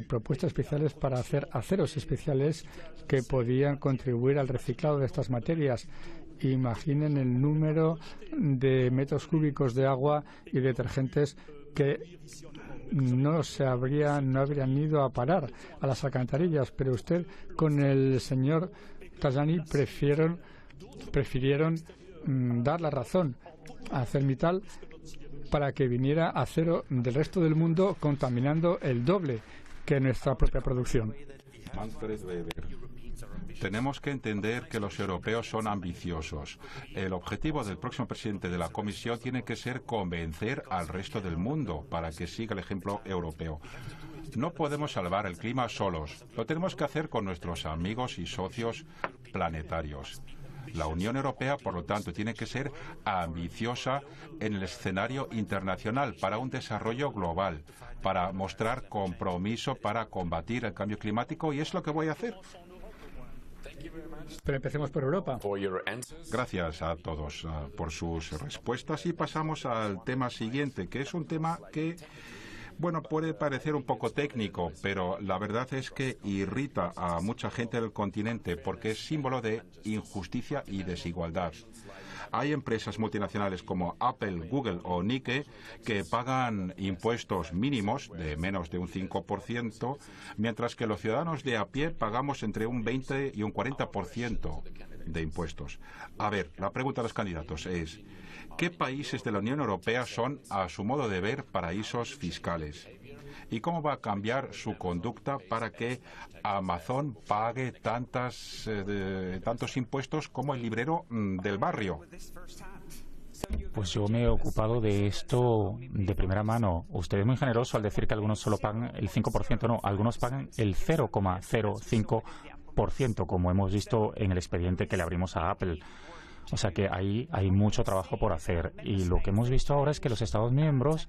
propuestas especiales para hacer aceros especiales que podían contribuir al reciclado de estas materias. Imaginen el número de metros cúbicos de agua y detergentes que no habrían ido a parar a las alcantarillas, pero usted con el señor Tajani prefirieron dar la razón a ArcelorMittal para que viniera acero del resto del mundo contaminando el doble que nuestra propia producción. Manfred Weber. Tenemos que entender que los europeos son ambiciosos. El objetivo del próximo presidente de la Comisión tiene que ser convencer al resto del mundo para que siga el ejemplo europeo. No podemos salvar el clima solos. Lo tenemos que hacer con nuestros amigos y socios planetarios. La Unión Europea, por lo tanto, tiene que ser ambiciosa en el escenario internacional para un desarrollo global, para mostrar compromiso para combatir el cambio climático, y es lo que voy a hacer. Pero empecemos por Europa. Gracias a todos por sus respuestas y pasamos al tema siguiente, que es un tema que, bueno, puede parecer un poco técnico, pero la verdad es que irrita a mucha gente del continente porque es símbolo de injusticia y desigualdad. Hay empresas multinacionales como Apple, Google o Nike que pagan impuestos mínimos de menos de un 5%, mientras que los ciudadanos de a pie pagamos entre un 20 y un 40% de impuestos. A ver, la pregunta a los candidatos es: ¿qué países de la Unión Europea son, a su modo de ver, paraísos fiscales? ¿Y cómo va a cambiar su conducta para que Amazon pague tantos impuestos como el librero del barrio? Pues yo me he ocupado de esto de primera mano. Usted es muy generoso al decir que algunos solo pagan el 5%. No, algunos pagan el 0,05%, como hemos visto en el expediente que le abrimos a Apple. O sea que ahí hay mucho trabajo por hacer. Y lo que hemos visto ahora es que los Estados miembros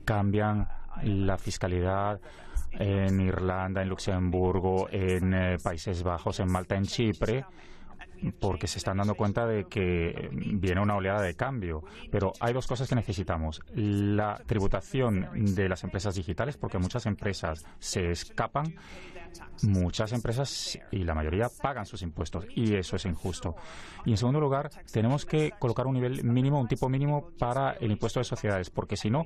cambian la fiscalidad en Irlanda, en Luxemburgo, en Países Bajos, en Malta, en Chipre, porque se están dando cuenta de que viene una oleada de cambio. Pero hay dos cosas que necesitamos. La tributación de las empresas digitales, porque muchas empresas se escapan. Muchas empresas, y la mayoría, pagan sus impuestos, y eso es injusto. Y en segundo lugar, tenemos que colocar un nivel mínimo, un tipo mínimo para el impuesto de sociedades, porque si no,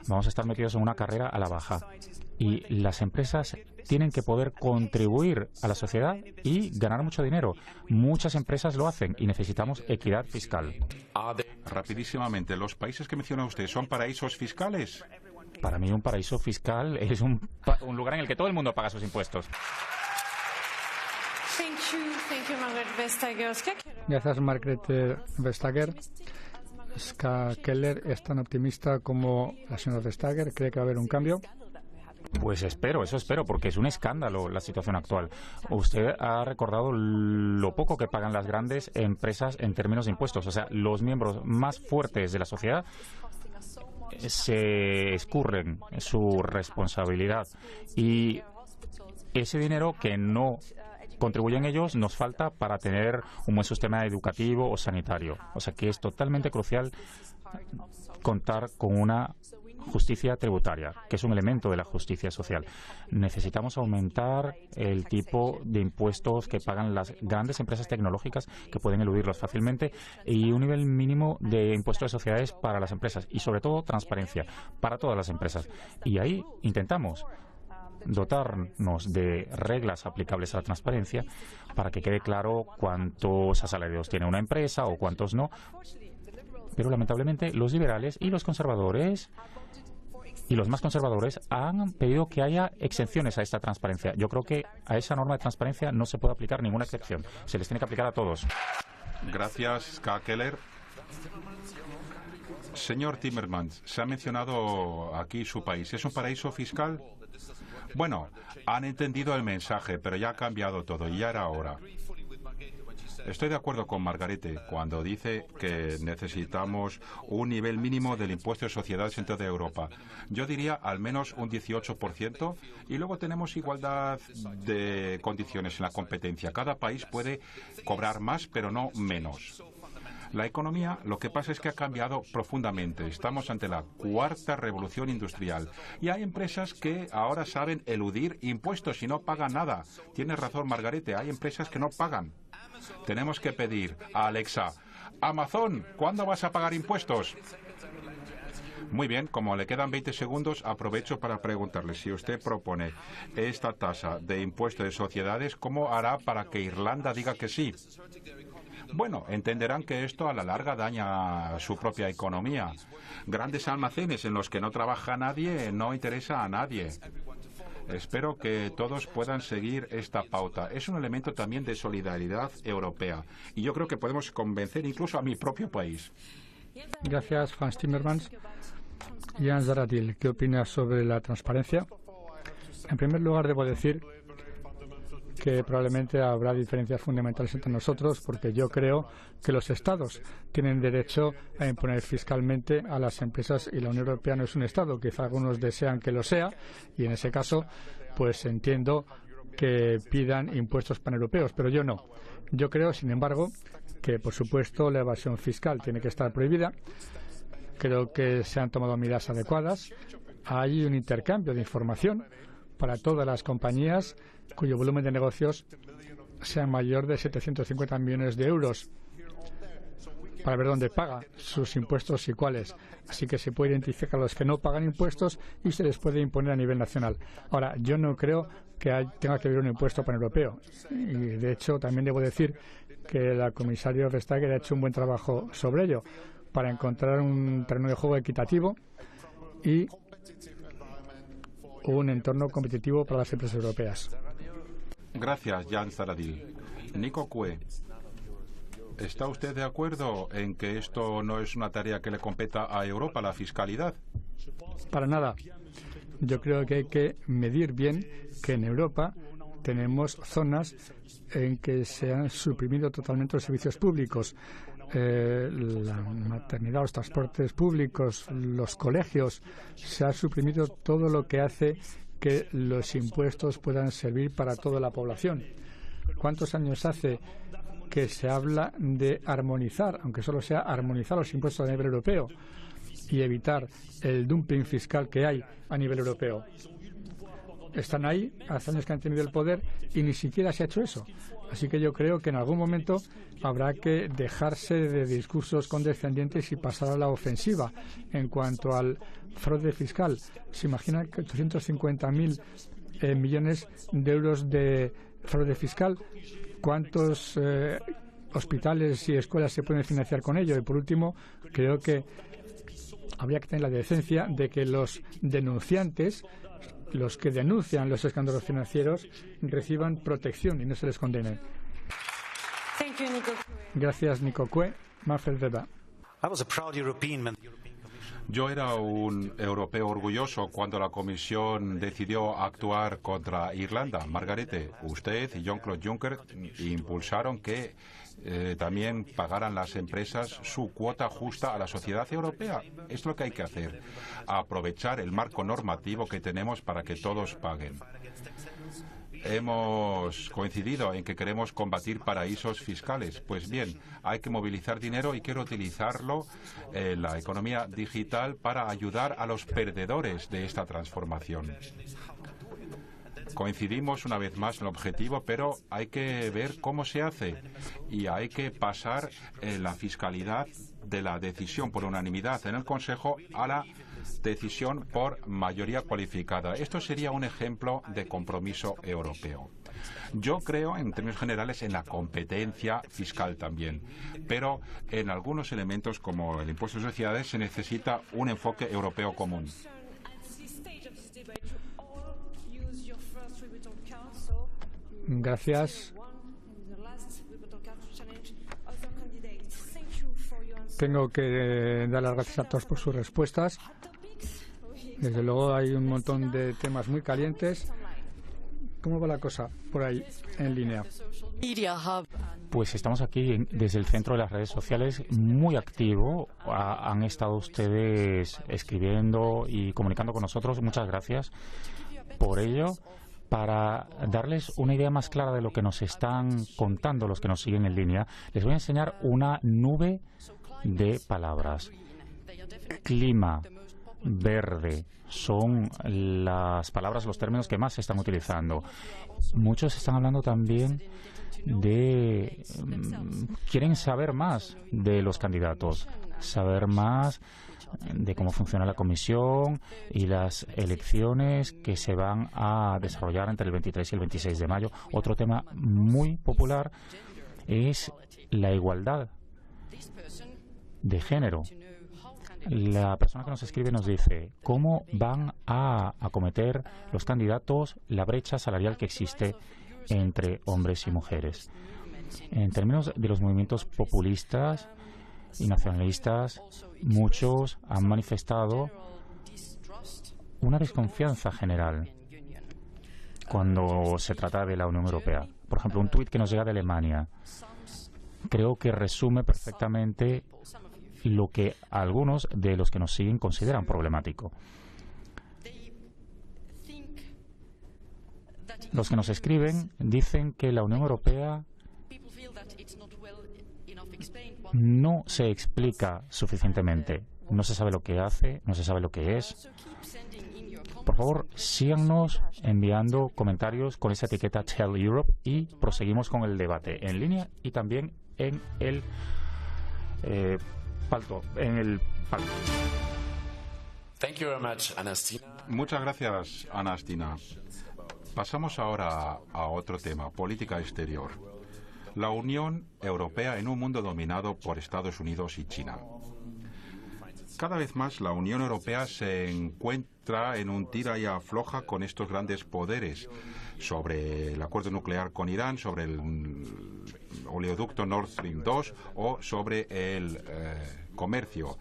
vamos a estar metidos en una carrera a la baja. Y las empresas tienen que poder contribuir a la sociedad y ganar mucho dinero. Muchas empresas lo hacen y necesitamos equidad fiscal. Rapidísimamente, ¿los países que menciona usted son paraísos fiscales? Para mí un paraíso fiscal es un lugar en el que todo el mundo paga sus impuestos. Gracias, Margrethe Vestager. Ska Keller es tan optimista como la señora Vestager. ¿Cree que va a haber un cambio? Pues espero, porque es un escándalo la situación actual. Usted ha recordado lo poco que pagan las grandes empresas en términos de impuestos. O sea, los miembros más fuertes de la sociedad se escurren su responsabilidad. Y ese dinero que no contribuyen ellos nos falta para tener un buen sistema educativo o sanitario. O sea que es totalmente crucial contar con una justicia tributaria, que es un elemento de la justicia social. Necesitamos aumentar el tipo de impuestos que pagan las grandes empresas tecnológicas, que pueden eludirlos fácilmente, y un nivel mínimo de impuestos de sociedades para las empresas, y sobre todo transparencia para todas las empresas. Y ahí intentamos dotarnos de reglas aplicables a la transparencia para que quede claro cuántos asalariados tiene una empresa o cuántos no. Pero lamentablemente los liberales y los conservadores y los más conservadores han pedido que haya exenciones a esta transparencia. Yo creo que a esa norma de transparencia no se puede aplicar ninguna excepción. Se les tiene que aplicar a todos. Gracias, Ska Keller. Señor Timmermans, se ha mencionado aquí su país. ¿Es un paraíso fiscal? Bueno, han entendido el mensaje, pero ya ha cambiado todo y ya era hora. Estoy de acuerdo con Margrethe cuando dice que necesitamos un nivel mínimo del impuesto de sociedades en toda Europa. Yo diría al menos un 18%, y luego tenemos igualdad de condiciones en la competencia. Cada país puede cobrar más, pero no menos. La economía, lo que pasa es que ha cambiado profundamente. Estamos ante la cuarta revolución industrial y hay empresas que ahora saben eludir impuestos y no pagan nada. Tiene razón Margrethe, hay empresas que no pagan. Tenemos que pedir a Alexa: Amazon, ¿cuándo vas a pagar impuestos? Muy bien, como le quedan 20 segundos, aprovecho para preguntarle si usted propone esta tasa de impuesto de sociedades, ¿cómo hará para que Irlanda diga que sí? Bueno, entenderán que esto a la larga daña su propia economía. Grandes almacenes en los que no trabaja nadie no interesa a nadie. Espero que todos puedan seguir esta pauta. Es un elemento también de solidaridad europea. Y yo creo que podemos convencer incluso a mi propio país. Gracias, Frans Timmermans. Jan Zahradil, ¿qué opinas sobre la transparencia? En primer lugar, debo decir que probablemente habrá diferencias fundamentales entre nosotros, porque yo creo que los Estados tienen derecho a imponer fiscalmente a las empresas y la Unión Europea no es un Estado. Quizá algunos desean que lo sea y en ese caso pues entiendo que pidan impuestos paneuropeos, pero yo no. Yo creo, sin embargo, que por supuesto la evasión fiscal tiene que estar prohibida. Creo que se han tomado medidas adecuadas. Hay un intercambio de información para todas las compañías cuyo volumen de negocios sea mayor de 750 millones de euros, para ver dónde paga sus impuestos y cuáles. Así que se puede identificar a los que no pagan impuestos y se les puede imponer a nivel nacional. Ahora, yo no creo que tenga que haber un impuesto paneuropeo. Y, de hecho, también debo decir que la comisaria Vestager ha hecho un buen trabajo sobre ello, para encontrar un terreno de juego equitativo y un entorno competitivo para las empresas europeas. Gracias, Jan Zahradil. Nico Cue. ¿Está usted de acuerdo en que esto no es una tarea que le competa a Europa, la fiscalidad? Para nada. Yo creo que hay que medir bien que en Europa tenemos zonas en que se han suprimido totalmente los servicios públicos. La maternidad, los transportes públicos, los colegios, se ha suprimido todo lo que hace que los impuestos puedan servir para toda la población. ¿Cuántos años hace que se habla de armonizar, aunque solo sea armonizar los impuestos a nivel europeo y evitar el dumping fiscal que hay a nivel europeo? Están ahí, hace años que han tenido el poder y ni siquiera se ha hecho eso. Así que yo creo que en algún momento habrá que dejarse de discursos condescendientes y pasar a la ofensiva. En cuanto al fraude fiscal, ¿se imagina que 850.000 millones de euros de fraude fiscal? ¿Cuántos hospitales y escuelas se pueden financiar con ello? Y por último, creo que habría que tener la decencia de que los denunciantes, los que denuncian los escándalos financieros, reciban protección y no se les condene. Gracias, Nico Cue. Manfred Weber. Yo era un europeo orgulloso cuando la Comisión decidió actuar contra Irlanda. Margarete, usted y Jean-Claude Juncker impulsaron que también pagaran las empresas su cuota justa a la sociedad europea. Es lo que hay que hacer, aprovechar el marco normativo que tenemos para que todos paguen. Hemos coincidido en que queremos combatir paraísos fiscales. Pues bien, hay que movilizar dinero y quiero utilizarlo en la economía digital para ayudar a los perdedores de esta transformación. Coincidimos una vez más en el objetivo, pero hay que ver cómo se hace y hay que pasar la fiscalidad de la decisión por unanimidad en el Consejo a la decisión por mayoría cualificada. Esto sería un ejemplo de compromiso europeo. Yo creo, en términos generales, en la competencia fiscal también, pero en algunos elementos como el impuesto de sociedades se necesita un enfoque europeo común. Gracias. Tengo que dar las gracias a todos por sus respuestas. Desde luego hay un montón de temas muy calientes. ¿Cómo va la cosa por ahí en línea? Pues estamos aquí desde el centro de las redes sociales muy activo. Han estado ustedes escribiendo y comunicando con nosotros. Muchas gracias por ello. Para darles una idea más clara de lo que nos están contando los que nos siguen en línea, les voy a enseñar una nube de palabras. Clima, verde, son las palabras, los términos que más se están utilizando. Muchos están hablando también de... quieren saber más de los candidatos, saber más de cómo funciona la comisión y las elecciones que se van a desarrollar entre el 23 y el 26 de mayo. Otro tema muy popular es la igualdad de género. La persona que nos escribe nos dice cómo van a acometer los candidatos la brecha salarial que existe entre hombres y mujeres. En términos de los movimientos populistas y nacionalistas, muchos han manifestado una desconfianza general cuando se trata de la Unión Europea. Por ejemplo, un tuit que nos llega de Alemania creo que resume perfectamente lo que algunos de los que nos siguen consideran problemático. Los que nos escriben dicen que la Unión Europea no se explica suficientemente. No se sabe lo que hace, no se sabe lo que es. Por favor, síganos enviando comentarios con esa etiqueta Tell Europe y proseguimos con el debate en línea y también en el palco. Thank you very much, Anastina. Muchas gracias, Anastina. Pasamos ahora a otro tema, política exterior. La Unión Europea en un mundo dominado por Estados Unidos y China. Cada vez más la Unión Europea se está en un tira y afloja con estos grandes poderes sobre el acuerdo nuclear con Irán, sobre el oleoducto Nord Stream 2 o sobre el comercio.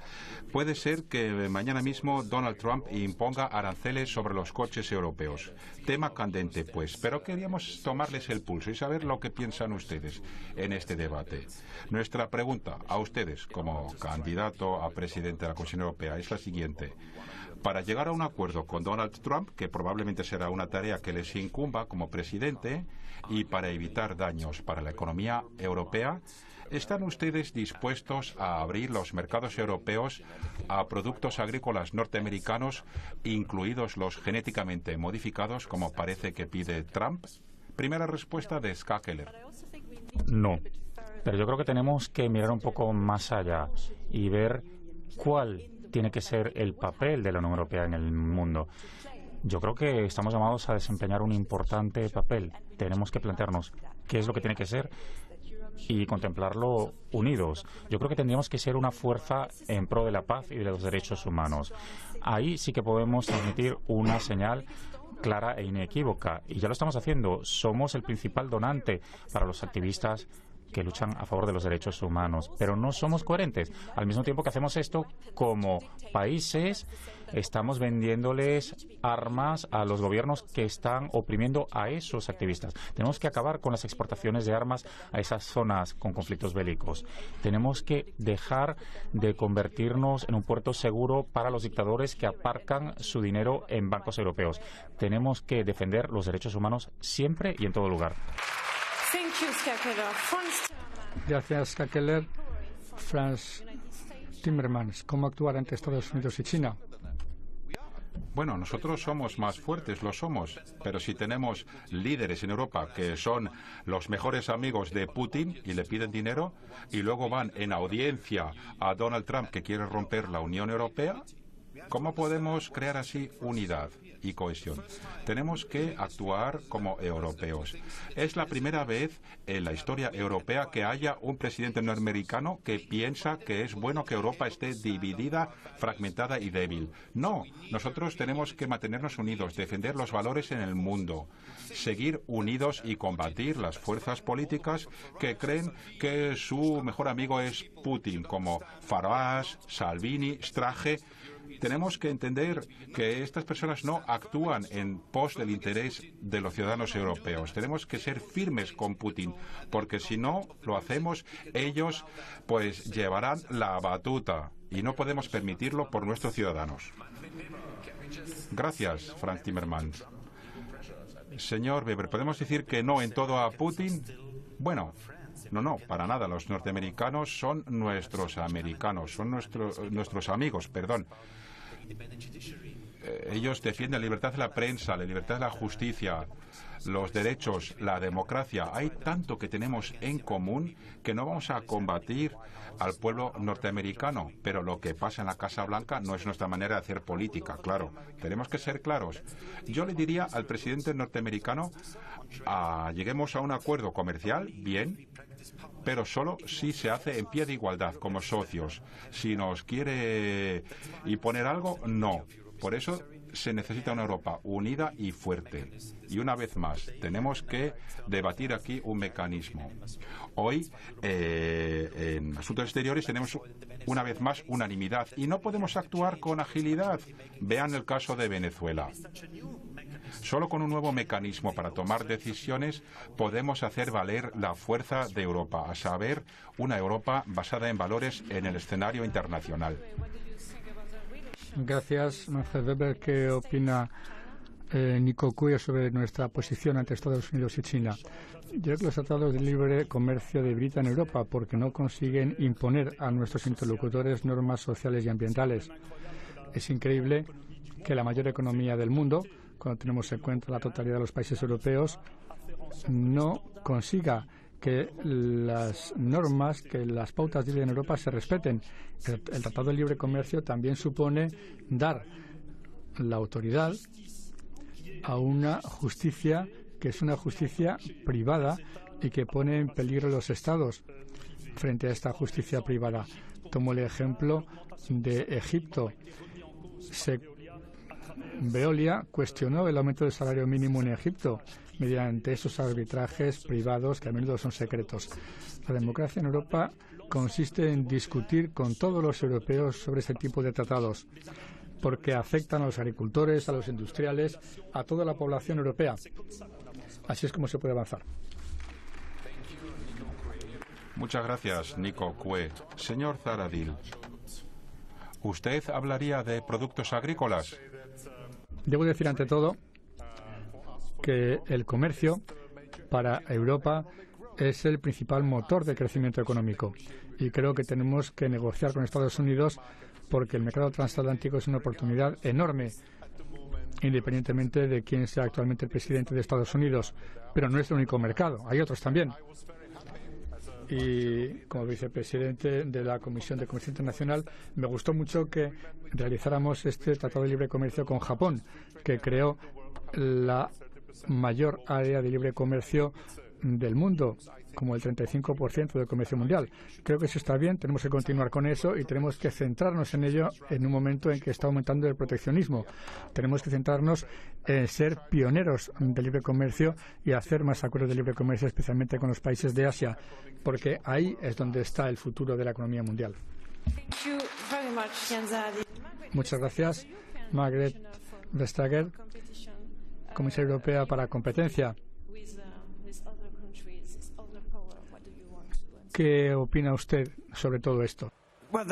Puede ser que mañana mismo Donald Trump imponga aranceles sobre los coches europeos. Tema candente, pues, pero queríamos tomarles el pulso y saber lo que piensan ustedes en este debate. Nuestra pregunta a ustedes, como candidato a presidente de la Comisión Europea, es la siguiente. Para llegar a un acuerdo con Donald Trump, que probablemente será una tarea que les incumba como presidente, y para evitar daños para la economía europea, ¿están ustedes dispuestos a abrir los mercados europeos a productos agrícolas norteamericanos, incluidos los genéticamente modificados, como parece que pide Trump? Primera respuesta de Ska Keller. No, pero yo creo que tenemos que mirar un poco más allá y ver cuál tiene que ser el papel de la Unión Europea en el mundo. Yo creo que estamos llamados a desempeñar un importante papel. Tenemos que plantearnos qué es lo que tiene que ser y contemplarlo unidos. Yo creo que tendríamos que ser una fuerza en pro de la paz y de los derechos humanos. Ahí sí que podemos transmitir una señal clara e inequívoca, y ya lo estamos haciendo. Somos el principal donante para los activistas que luchan a favor de los derechos humanos, pero no somos coherentes. Al mismo tiempo que hacemos esto, como países, estamos vendiéndoles armas a los gobiernos que están oprimiendo a esos activistas. Tenemos que acabar con las exportaciones de armas a esas zonas con conflictos bélicos. Tenemos que dejar de convertirnos en un puerto seguro para los dictadores que aparcan su dinero en bancos europeos. Tenemos que defender los derechos humanos siempre y en todo lugar. Gracias, Ska Keller. Frans Timmermans, ¿cómo actuar ante Estados Unidos y China? Bueno, nosotros somos más fuertes, lo somos, pero si tenemos líderes en Europa que son los mejores amigos de Putin y le piden dinero y luego van en audiencia a Donald Trump que quiere romper la Unión Europea, ¿cómo podemos crear así unidad y cohesión? Tenemos que actuar como europeos. Es la primera vez en la historia europea que haya un presidente norteamericano que piensa que es bueno que Europa esté dividida, fragmentada y débil. No, nosotros tenemos que mantenernos unidos, defender los valores en el mundo, seguir unidos y combatir las fuerzas políticas que creen que su mejor amigo es Putin, como Farage, Salvini, Strache. Tenemos que entender que estas personas no actúan en pos del interés de los ciudadanos europeos. Tenemos que ser firmes con Putin, porque si no lo hacemos, ellos pues llevarán la batuta y no podemos permitirlo por nuestros ciudadanos. Gracias, Frans Timmermans. Señor Weber, ¿podemos decir que no en todo a Putin? Bueno, no, para nada. Los norteamericanos son nuestros americanos, son nuestros amigos, perdón. Ellos defienden la libertad de la prensa, la libertad de la justicia, los derechos, la democracia. Hay tanto que tenemos en común que no vamos a combatir al pueblo norteamericano, pero lo que pasa en la Casa Blanca no es nuestra manera de hacer política, claro. Tenemos que ser claros. Yo le diría al presidente norteamericano, lleguemos a un acuerdo comercial, bien, pero solo si se hace en pie de igualdad, como socios. Si nos quiere imponer algo, no. Por eso se necesita una Europa unida y fuerte. Y una vez más, tenemos que debatir aquí un mecanismo. Hoy, en asuntos exteriores, tenemos una vez más unanimidad y no podemos actuar con agilidad. Vean el caso de Venezuela. Solo con un nuevo mecanismo para tomar decisiones podemos hacer valer la fuerza de Europa, a saber, una Europa basada en valores en el escenario internacional. Gracias, Manfred Weber. ¿Qué opina Nico Cuello sobre nuestra posición ante Estados Unidos y China? Yo creo que los tratados de libre comercio debilitan Europa porque no consiguen imponer a nuestros interlocutores normas sociales y ambientales. Es increíble que la mayor economía del mundo, cuando tenemos en cuenta la totalidad de los países europeos, no consiga que las normas, que las pautas de vida en Europa se respeten. El Tratado de Libre Comercio también supone dar la autoridad a una justicia que es una justicia privada y que pone en peligro los estados frente a esta justicia privada. Tomo el ejemplo de Egipto. Se Veolia cuestionó el aumento del salario mínimo en Egipto mediante esos arbitrajes privados que a menudo son secretos. La democracia en Europa consiste en discutir con todos los europeos sobre este tipo de tratados, porque afectan a los agricultores, a los industriales, a toda la población europea. Así es como se puede avanzar. Muchas gracias, Nico Cue. Señor Zahradil, ¿usted hablaría de productos agrícolas? Debo decir ante todo que el comercio para Europa es el principal motor de crecimiento económico y creo que tenemos que negociar con Estados Unidos porque el mercado transatlántico es una oportunidad enorme, independientemente de quién sea actualmente el presidente de Estados Unidos. Pero no es el único mercado, hay otros también. Y como vicepresidente de la Comisión de Comercio Internacional, me gustó mucho que realizáramos este Tratado de Libre Comercio con Japón, que creó la mayor área de libre comercio del mundo, como el 35% del comercio mundial. Creo que eso está bien, tenemos que continuar con eso y tenemos que centrarnos en ello en un momento en que está aumentando el proteccionismo. Tenemos que centrarnos en ser pioneros de libre comercio y hacer más acuerdos de libre comercio, especialmente con los países de Asia, porque ahí es donde está el futuro de la economía mundial. Muchas gracias, Margrethe Vestager, Comisaria Europea para Competencia. ¿Qué opina usted sobre todo esto? La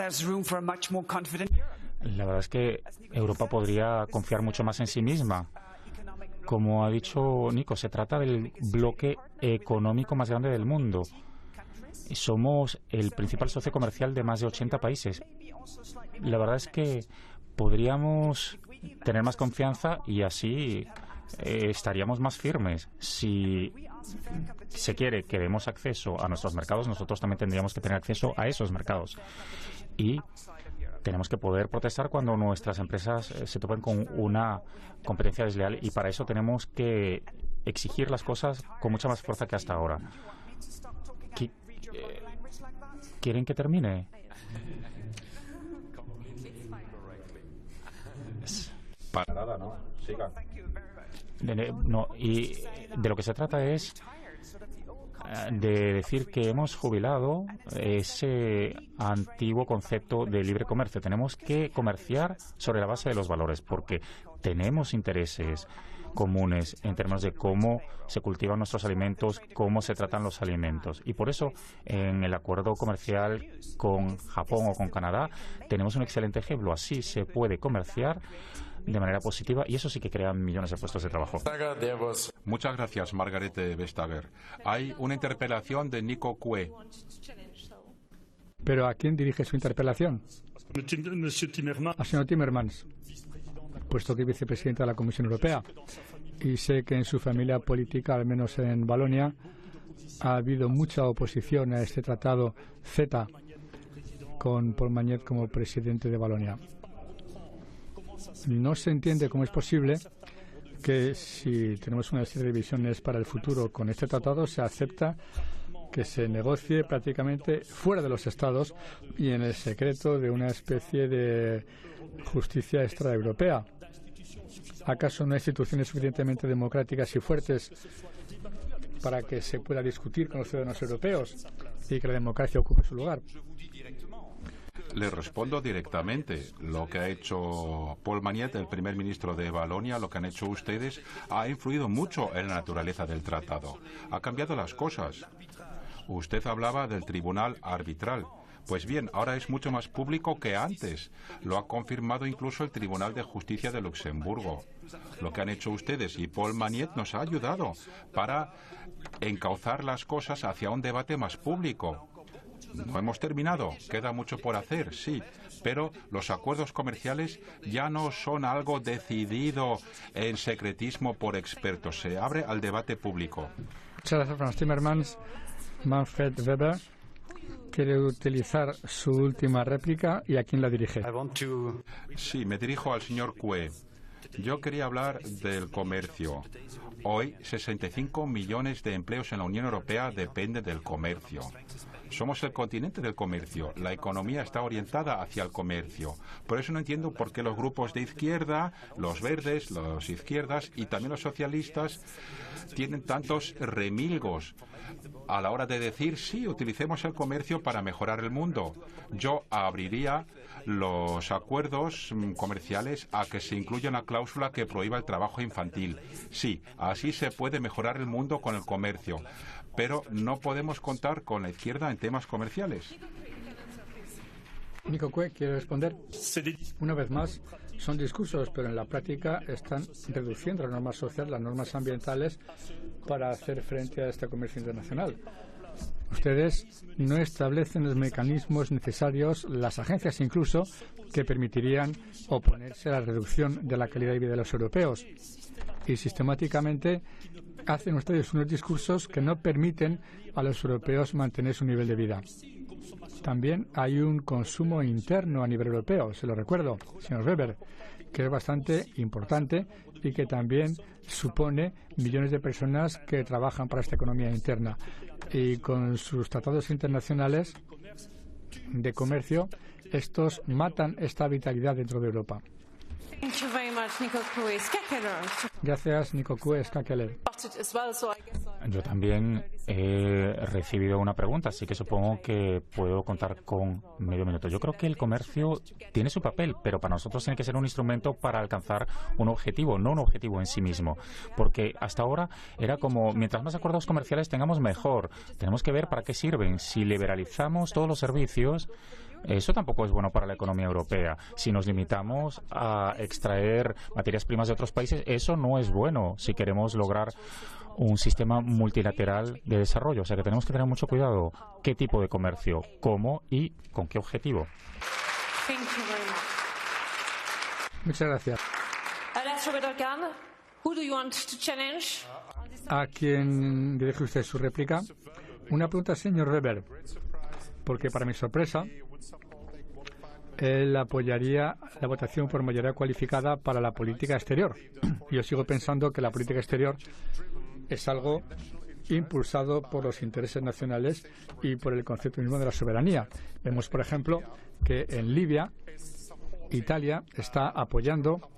verdad es que Europa podría confiar mucho más en sí misma. Como ha dicho Nico, se trata del bloque económico más grande del mundo. Somos el principal socio comercial de más de 80 países. La verdad es que podríamos tener más confianza y así estaríamos más firmes. Si se quiere que demos acceso a nuestros mercados, nosotros también tendríamos que tener acceso a esos mercados. Y tenemos que poder protestar cuando nuestras empresas se topen con una competencia desleal y para eso tenemos que exigir las cosas con mucha más fuerza que hasta ahora. ¿Quieren que termine? Para nada, ¿no? Siga. No, y de lo que se trata es de decir que hemos jubilado ese antiguo concepto de libre comercio. Tenemos que comerciar sobre la base de los valores porque tenemos intereses comunes en términos de cómo se cultivan nuestros alimentos, cómo se tratan los alimentos. Y por eso, en el acuerdo comercial con Japón o con Canadá, tenemos un excelente ejemplo. Así se puede comerciar de manera positiva y eso sí que crea millones de puestos de trabajo. Muchas gracias, Margrethe Vestager. Hay una interpelación de Nico Cue. ¿Pero a quién dirige su interpelación? Al señor Timmermans, puesto que es vicepresidente de la Comisión Europea. Y sé que en su familia política, al menos en Valonia, ha habido mucha oposición a este tratado CETA con Paul Magnette como presidente de Valonia. No se entiende cómo es posible que si tenemos una serie de visiones para el futuro con este tratado se acepta que se negocie prácticamente fuera de los Estados y en el secreto de una especie de justicia extraeuropea. ¿Acaso no hay instituciones suficientemente democráticas y fuertes para que se pueda discutir con los ciudadanos europeos y que la democracia ocupe su lugar? Le respondo directamente. Lo que ha hecho Paul Magnette, el primer ministro de Valonia, lo que han hecho ustedes, ha influido mucho en la naturaleza del tratado. Ha cambiado las cosas. Usted hablaba del tribunal arbitral. Pues bien, ahora es mucho más público que antes. Lo ha confirmado incluso el Tribunal de Justicia de Luxemburgo. Lo que han hecho ustedes y Paul Magnette nos ha ayudado para encauzar las cosas hacia un debate más público. No hemos terminado, queda mucho por hacer, sí, pero los acuerdos comerciales ya no son algo decidido en secretismo por expertos, se abre al debate público. Muchas gracias, Franz Timmermans. Manfred Weber quiere utilizar su última réplica y ¿a quién la dirige? Sí, me dirijo al señor Cue. Yo quería hablar del comercio. Hoy, 65 millones de empleos en la Unión Europea dependen del comercio. Somos el continente del comercio. La economía está orientada hacia el comercio. Por eso no entiendo por qué los grupos de izquierda, los verdes, los izquierdas y también los socialistas tienen tantos remilgos a la hora de decir sí, utilicemos el comercio para mejorar el mundo. Yo abriría los acuerdos comerciales a que se incluya una cláusula que prohíba el trabajo infantil. Sí, así se puede mejorar el mundo con el comercio, pero no podemos contar con la izquierda en temas comerciales. Nico Cue, ¿quiere responder? Una vez más, son discursos, pero en la práctica están reduciendo las normas sociales, las normas ambientales, para hacer frente a este comercio internacional. Ustedes no establecen los mecanismos necesarios, las agencias incluso, que permitirían oponerse a la reducción de la calidad de vida de los europeos. Y sistemáticamente hacen ustedes unos discursos que no permiten a los europeos mantener su nivel de vida. También hay un consumo interno a nivel europeo, se lo recuerdo, señor Weber, que es bastante importante y que también supone millones de personas que trabajan para esta economía interna. Y con sus tratados internacionales de comercio, estos matan esta vitalidad dentro de Europa. Gracias, Nico Cue Skakeler. Yo también he recibido una pregunta, así que supongo que puedo contar con medio minuto. Yo creo que el comercio tiene su papel, pero para nosotros tiene que ser un instrumento para alcanzar un objetivo, no un objetivo en sí mismo. Porque hasta ahora era como, mientras más acuerdos comerciales tengamos, mejor. Tenemos que ver para qué sirven. Si liberalizamos todos los servicios, eso tampoco es bueno para la economía europea. Si nos limitamos a extraer materias primas de otros países, eso no es bueno si queremos lograr un sistema multilateral de desarrollo. O sea que tenemos que tener mucho cuidado. ¿Qué tipo de comercio? ¿Cómo? ¿Y con qué objetivo? Muchas gracias. ¿A quién dirige usted su réplica? Una pregunta, señor Weber, porque para mi sorpresa, él apoyaría la votación por mayoría cualificada para la política exterior. Yo sigo pensando que la política exterior es algo impulsado por los intereses nacionales y por el concepto mismo de la soberanía. Vemos, por ejemplo, que en Libia, Italia está apoyando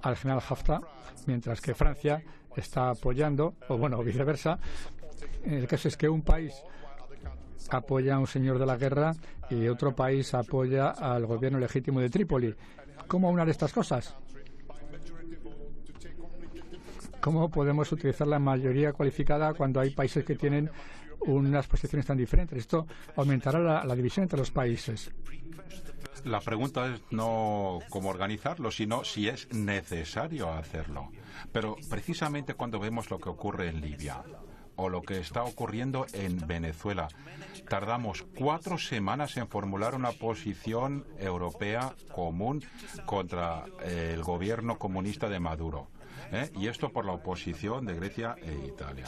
al general Haftar, mientras que Francia está apoyando, o bueno, viceversa. El caso es que un país apoya a un señor de la guerra y otro país apoya al gobierno legítimo de Trípoli. ¿Cómo aunar estas cosas? ¿Cómo podemos utilizar la mayoría cualificada cuando hay países que tienen unas posiciones tan diferentes? Esto aumentará la división entre los países. La pregunta es no cómo organizarlo, sino si es necesario hacerlo. Pero precisamente cuando vemos lo que ocurre en Libia o lo que está ocurriendo en Venezuela, tardamos 4 semanas en formular una posición europea común contra el gobierno comunista de Maduro. Y esto por la oposición de Grecia e Italia.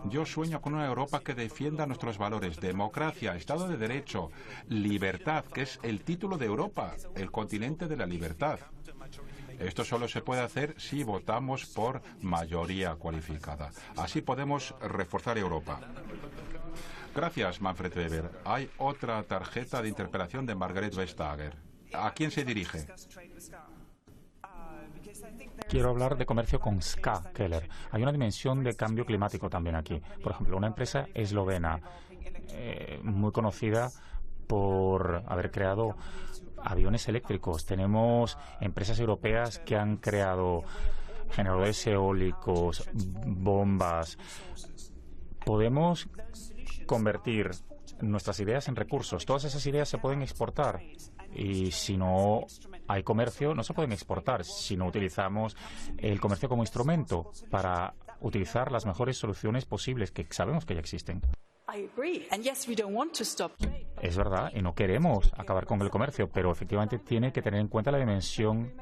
Yo sueño con una Europa que defienda nuestros valores: democracia, Estado de Derecho, libertad, que es el título de Europa, el continente de la libertad. Esto solo se puede hacer si votamos por mayoría cualificada. Así podemos reforzar Europa. Gracias, Manfred Weber. Hay otra tarjeta de interpelación de Margrethe Vestager. ¿A quién se dirige? Quiero hablar de comercio con Ska Keller. Hay una dimensión de cambio climático también aquí. Por ejemplo, una empresa eslovena muy conocida por haber creado aviones eléctricos. Tenemos empresas europeas que han creado generadores eólicos, bombas. Podemos convertir nuestras ideas en recursos. Todas esas ideas se pueden exportar. Y si no hay comercio, no se pueden exportar si no utilizamos el comercio como instrumento para utilizar las mejores soluciones posibles que sabemos que ya existen. Es verdad, y no queremos acabar con el comercio, pero efectivamente tiene que tener en cuenta la dimensión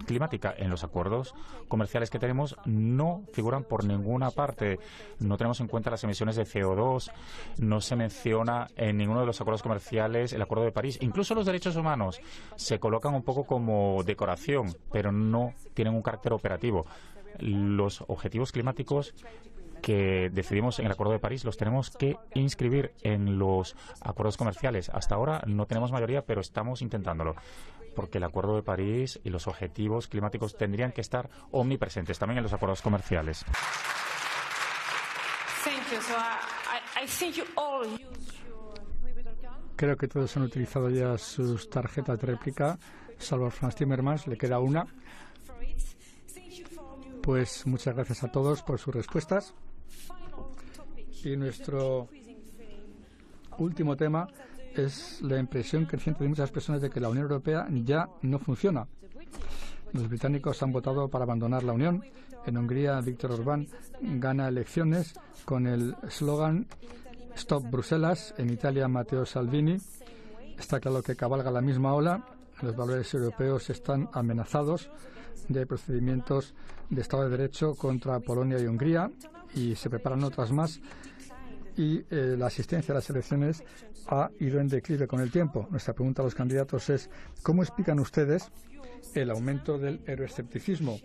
climática. En los acuerdos comerciales que tenemos no figuran por ninguna parte. No tenemos en cuenta las emisiones de CO2, no se menciona en ninguno de los acuerdos comerciales el Acuerdo de París. Incluso los derechos humanos se colocan un poco como decoración, pero no tienen un carácter operativo. Los objetivos climáticos que decidimos en el Acuerdo de París los tenemos que inscribir en los acuerdos comerciales. Hasta ahora no tenemos mayoría, pero estamos intentándolo, porque el Acuerdo de París y los objetivos climáticos tendrían que estar omnipresentes también en los acuerdos comerciales. Creo que todos han utilizado ya sus tarjetas de réplica, salvo a Frans Timmermans, le queda una. Pues muchas gracias a todos por sus respuestas. Y nuestro último tema es la impresión creciente de muchas personas de que la Unión Europea ya no funciona. Los británicos han votado para abandonar la Unión. En Hungría, Viktor Orbán gana elecciones con el eslogan Stop Bruselas. En Italia, Matteo Salvini. Está claro que cabalga la misma ola. Los valores europeos están amenazados de procedimientos de Estado de Derecho contra Polonia y Hungría, y se preparan otras más, y la asistencia a las elecciones ha ido en declive con el tiempo. Nuestra pregunta a los candidatos es: ¿cómo explican ustedes el aumento del euroescepticismo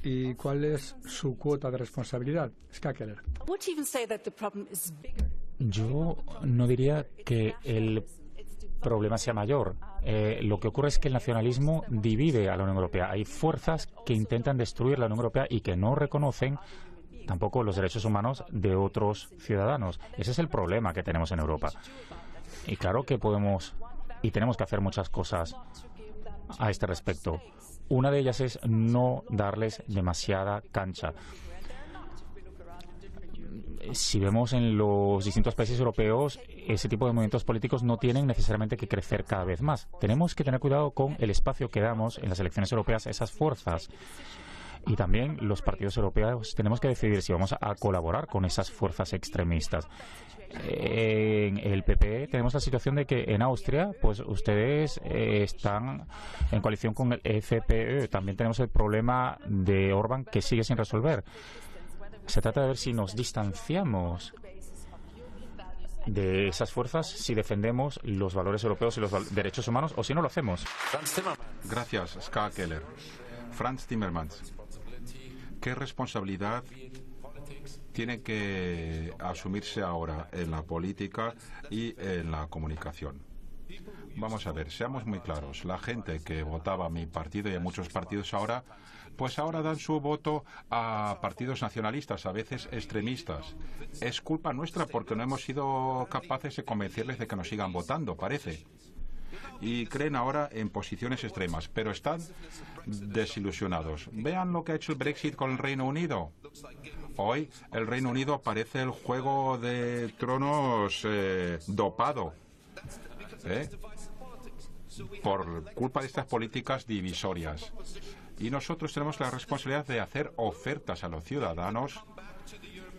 y cuál es su cuota de responsabilidad? Ska Keller. Yo no diría que el problema sea mayor. Lo que ocurre es que el nacionalismo divide a la Unión Europea. Hay fuerzas que intentan destruir la Unión Europea y que no reconocen tampoco los derechos humanos de otros ciudadanos. Ese es el problema que tenemos en Europa. Y claro que podemos y tenemos que hacer muchas cosas a este respecto. Una de ellas es no darles demasiada cancha. Si vemos en los distintos países europeos, ese tipo de movimientos políticos no tienen necesariamente que crecer cada vez más. Tenemos que tener cuidado con el espacio que damos en las elecciones europeas a esas fuerzas. Y también los partidos europeos tenemos que decidir si vamos a colaborar con esas fuerzas extremistas. En el PP tenemos la situación de que en Austria, pues ustedes están en coalición con el FPÖ. También tenemos el problema de Orbán, que sigue sin resolver. Se trata de ver si nos distanciamos de esas fuerzas, si defendemos los valores europeos y los derechos humanos, o si no lo hacemos. Gracias, Ska Keller. Frans Timmermans, ¿qué responsabilidad tiene que asumirse ahora en la política y en la comunicación? Vamos a ver, seamos muy claros. La gente que votaba a mi partido y a muchos partidos ahora, pues ahora dan su voto a partidos nacionalistas, a veces extremistas. Es culpa nuestra porque no hemos sido capaces de convencerles de que nos sigan votando, parece. Y creen ahora en posiciones extremas, pero están desilusionados. Vean lo que ha hecho el Brexit con el Reino Unido. Hoy el Reino Unido parece el Juego de Tronos dopado, por culpa de estas políticas divisorias. Y nosotros tenemos la responsabilidad de hacer ofertas a los ciudadanos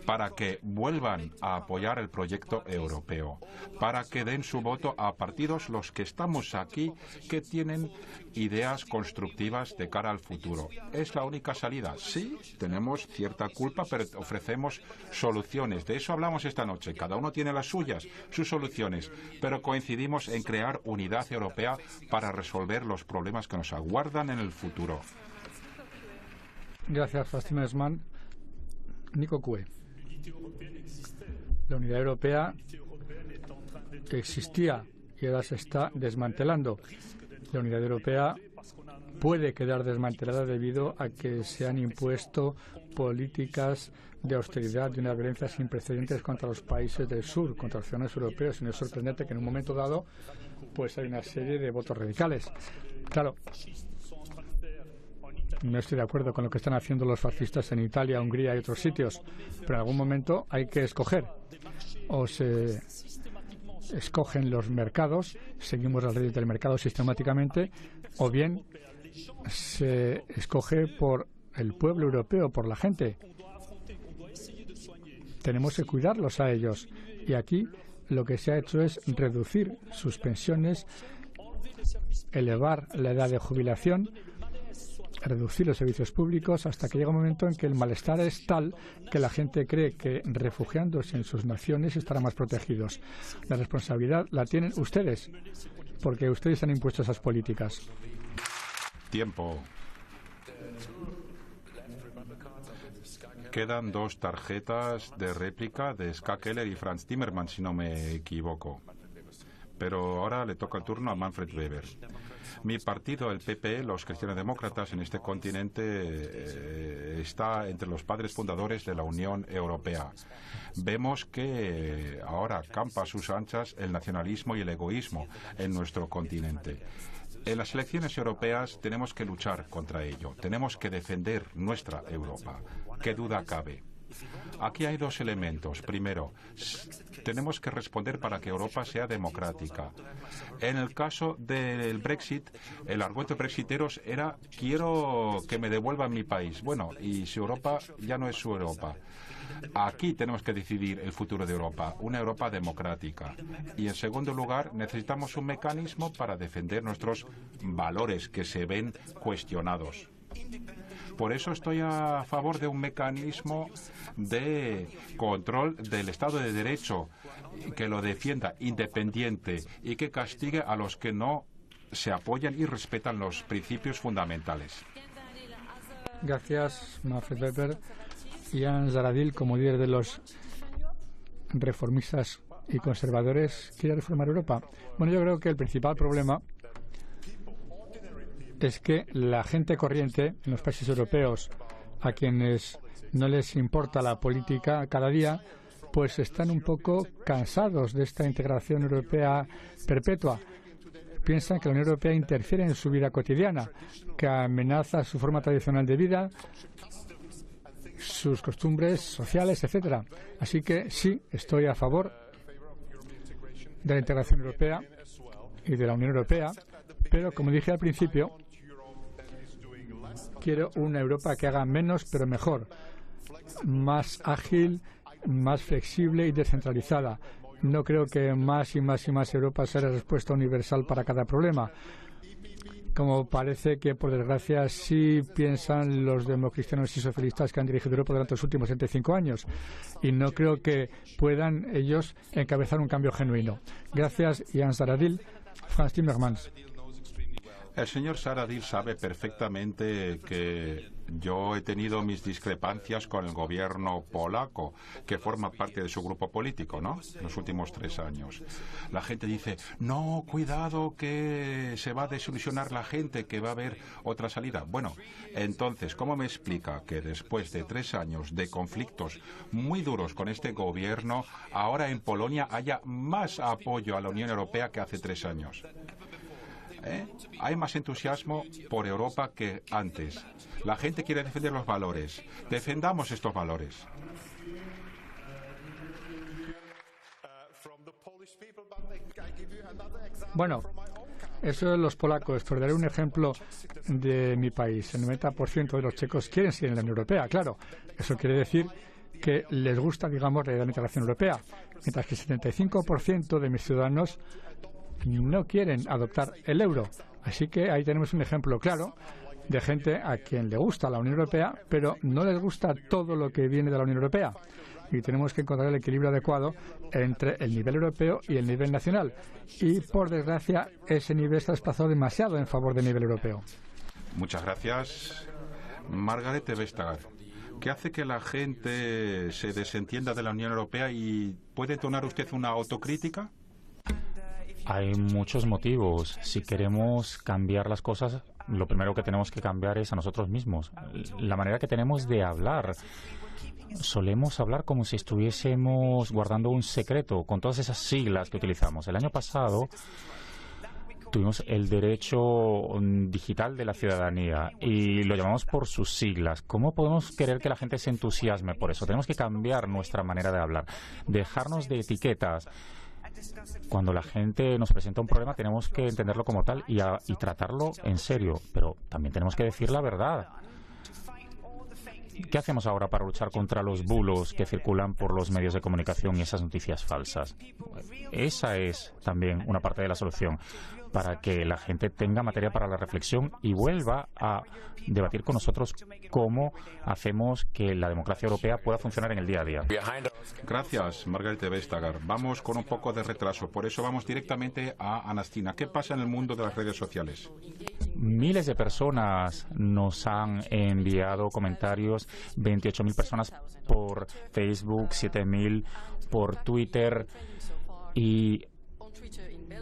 para que vuelvan a apoyar el proyecto europeo, para que den su voto a partidos, los que estamos aquí, que tienen ideas constructivas de cara al futuro. Es la única salida. Sí, tenemos cierta culpa, pero ofrecemos soluciones. De eso hablamos esta noche. Cada uno tiene las suyas, sus soluciones, pero coincidimos en crear unidad europea para resolver los problemas que nos aguardan en el futuro. Gracias, Frans Timmermans. Nico Cue. La unidad europea existía y ahora se está desmantelando. La unidad europea puede quedar desmantelada debido a que se han impuesto políticas de austeridad y una violencia sin precedentes contra los países del sur, contra los ciudadanos europeos. Y no es sorprendente que en un momento dado pues hay una serie de votos radicales. Claro, no estoy de acuerdo con lo que están haciendo los fascistas en Italia, Hungría y otros sitios, pero en algún momento hay que escoger. O se escogen los mercados, seguimos las leyes del mercado sistemáticamente, o bien se escoge por el pueblo europeo, por la gente. Tenemos que cuidarlos a ellos. Y aquí lo que se ha hecho es reducir sus pensiones, elevar la edad de jubilación, reducir los servicios públicos, hasta que llega un momento en que el malestar es tal que la gente cree que refugiándose en sus naciones estarán más protegidos. La responsabilidad la tienen ustedes, porque ustedes han impuesto esas políticas. Tiempo. Quedan dos tarjetas de réplica de Ska Keller y Franz Timmermans, si no me equivoco. Pero ahora le toca el turno a Manfred Weber. Mi partido, el PPE, los cristianos-demócratas en este continente, está entre los padres fundadores de la Unión Europea. Vemos que ahora campa a sus anchas el nacionalismo y el egoísmo en nuestro continente. En las elecciones europeas tenemos que luchar contra ello. Tenemos que defender nuestra Europa. ¿Qué duda cabe? Aquí hay dos elementos. Primero, tenemos que responder para que Europa sea democrática. En el caso del Brexit, el argumento de brexiteros era quiero que me devuelvan mi país. Bueno, y si Europa ya no es su Europa. Aquí tenemos que decidir el futuro de Europa, una Europa democrática. Y en segundo lugar, necesitamos un mecanismo para defender nuestros valores que se ven cuestionados. Por eso estoy a favor de un mecanismo de control del Estado de Derecho que lo defienda independiente y que castigue a los que no se apoyan y respetan los principios fundamentales. Gracias, Manfred Weber. Jan Zahradil, como líder de los reformistas y conservadores, ¿quiere reformar Europa? Bueno, yo creo que el principal problema es que la gente corriente en los países europeos, a quienes no les importa la política cada día, pues están un poco cansados de esta integración europea perpetua. Piensan que la Unión Europea interfiere en su vida cotidiana, que amenaza su forma tradicional de vida, sus costumbres sociales, etcétera. Así que sí, estoy a favor de la integración europea y de la Unión Europea, pero como dije al principio, quiero una Europa que haga menos pero mejor, más ágil, más flexible y descentralizada. No creo que más y más y más Europa sea la respuesta universal para cada problema, como parece que, por desgracia, sí piensan los democristianos y socialistas que han dirigido Europa durante los últimos 75 años. Y no creo que puedan ellos encabezar un cambio genuino. Gracias, Jan Zahradil. Franz Timmermans. El señor Zahradil sabe perfectamente que yo he tenido mis discrepancias con el gobierno polaco, que forma parte de su grupo político, ¿no?, en los últimos 3 años. La gente dice, no, cuidado, que se va a desilusionar la gente, que va a haber otra salida. Bueno, entonces, ¿cómo me explica que después de 3 años de conflictos muy duros con este gobierno, ahora en Polonia haya más apoyo a la Unión Europea que hace 3 años? Hay más entusiasmo por Europa que antes. La gente quiere defender los valores. Defendamos estos valores. Bueno, eso de los polacos. Pero daré un ejemplo de mi país. El 90% de los checos quieren seguir en la Unión Europea, claro. Eso quiere decir que les gusta, digamos, la idea de la integración europea. Mientras que el 75% de mis ciudadanos no quieren adoptar el euro. Así que ahí tenemos un ejemplo claro de gente a quien le gusta la Unión Europea, pero no les gusta todo lo que viene de la Unión Europea. Y tenemos que encontrar el equilibrio adecuado entre el nivel europeo y el nivel nacional. Y, por desgracia, ese nivel está desplazado demasiado en favor del nivel europeo. Muchas gracias. Margrethe Vestager. ¿Qué hace que la gente se desentienda de la Unión Europea y puede tonar usted una autocrítica? Hay muchos motivos. Si queremos cambiar las cosas, lo primero que tenemos que cambiar es a nosotros mismos. La manera que tenemos de hablar. Solemos hablar como si estuviésemos guardando un secreto con todas esas siglas que utilizamos. El año pasado tuvimos el derecho digital de la ciudadanía y lo llamamos por sus siglas. ¿Cómo podemos querer que la gente se entusiasme por eso? Tenemos que cambiar nuestra manera de hablar, dejarnos de etiquetas. Cuando la gente nos presenta un problema tenemos que entenderlo como tal y tratarlo en serio, pero también tenemos que decir la verdad. ¿Qué hacemos ahora para luchar contra los bulos que circulan por los medios de comunicación y esas noticias falsas? Esa es también una parte de la solución, para que la gente tenga materia para la reflexión y vuelva a debatir con nosotros cómo hacemos que la democracia europea pueda funcionar en el día a día. Gracias, Margrethe Vestager. Vamos con un poco de retraso, por eso vamos directamente a Anastina. ¿Qué pasa en el mundo de las redes sociales? Miles de personas nos han enviado comentarios, 28.000 personas por Facebook, 7.000 por Twitter, y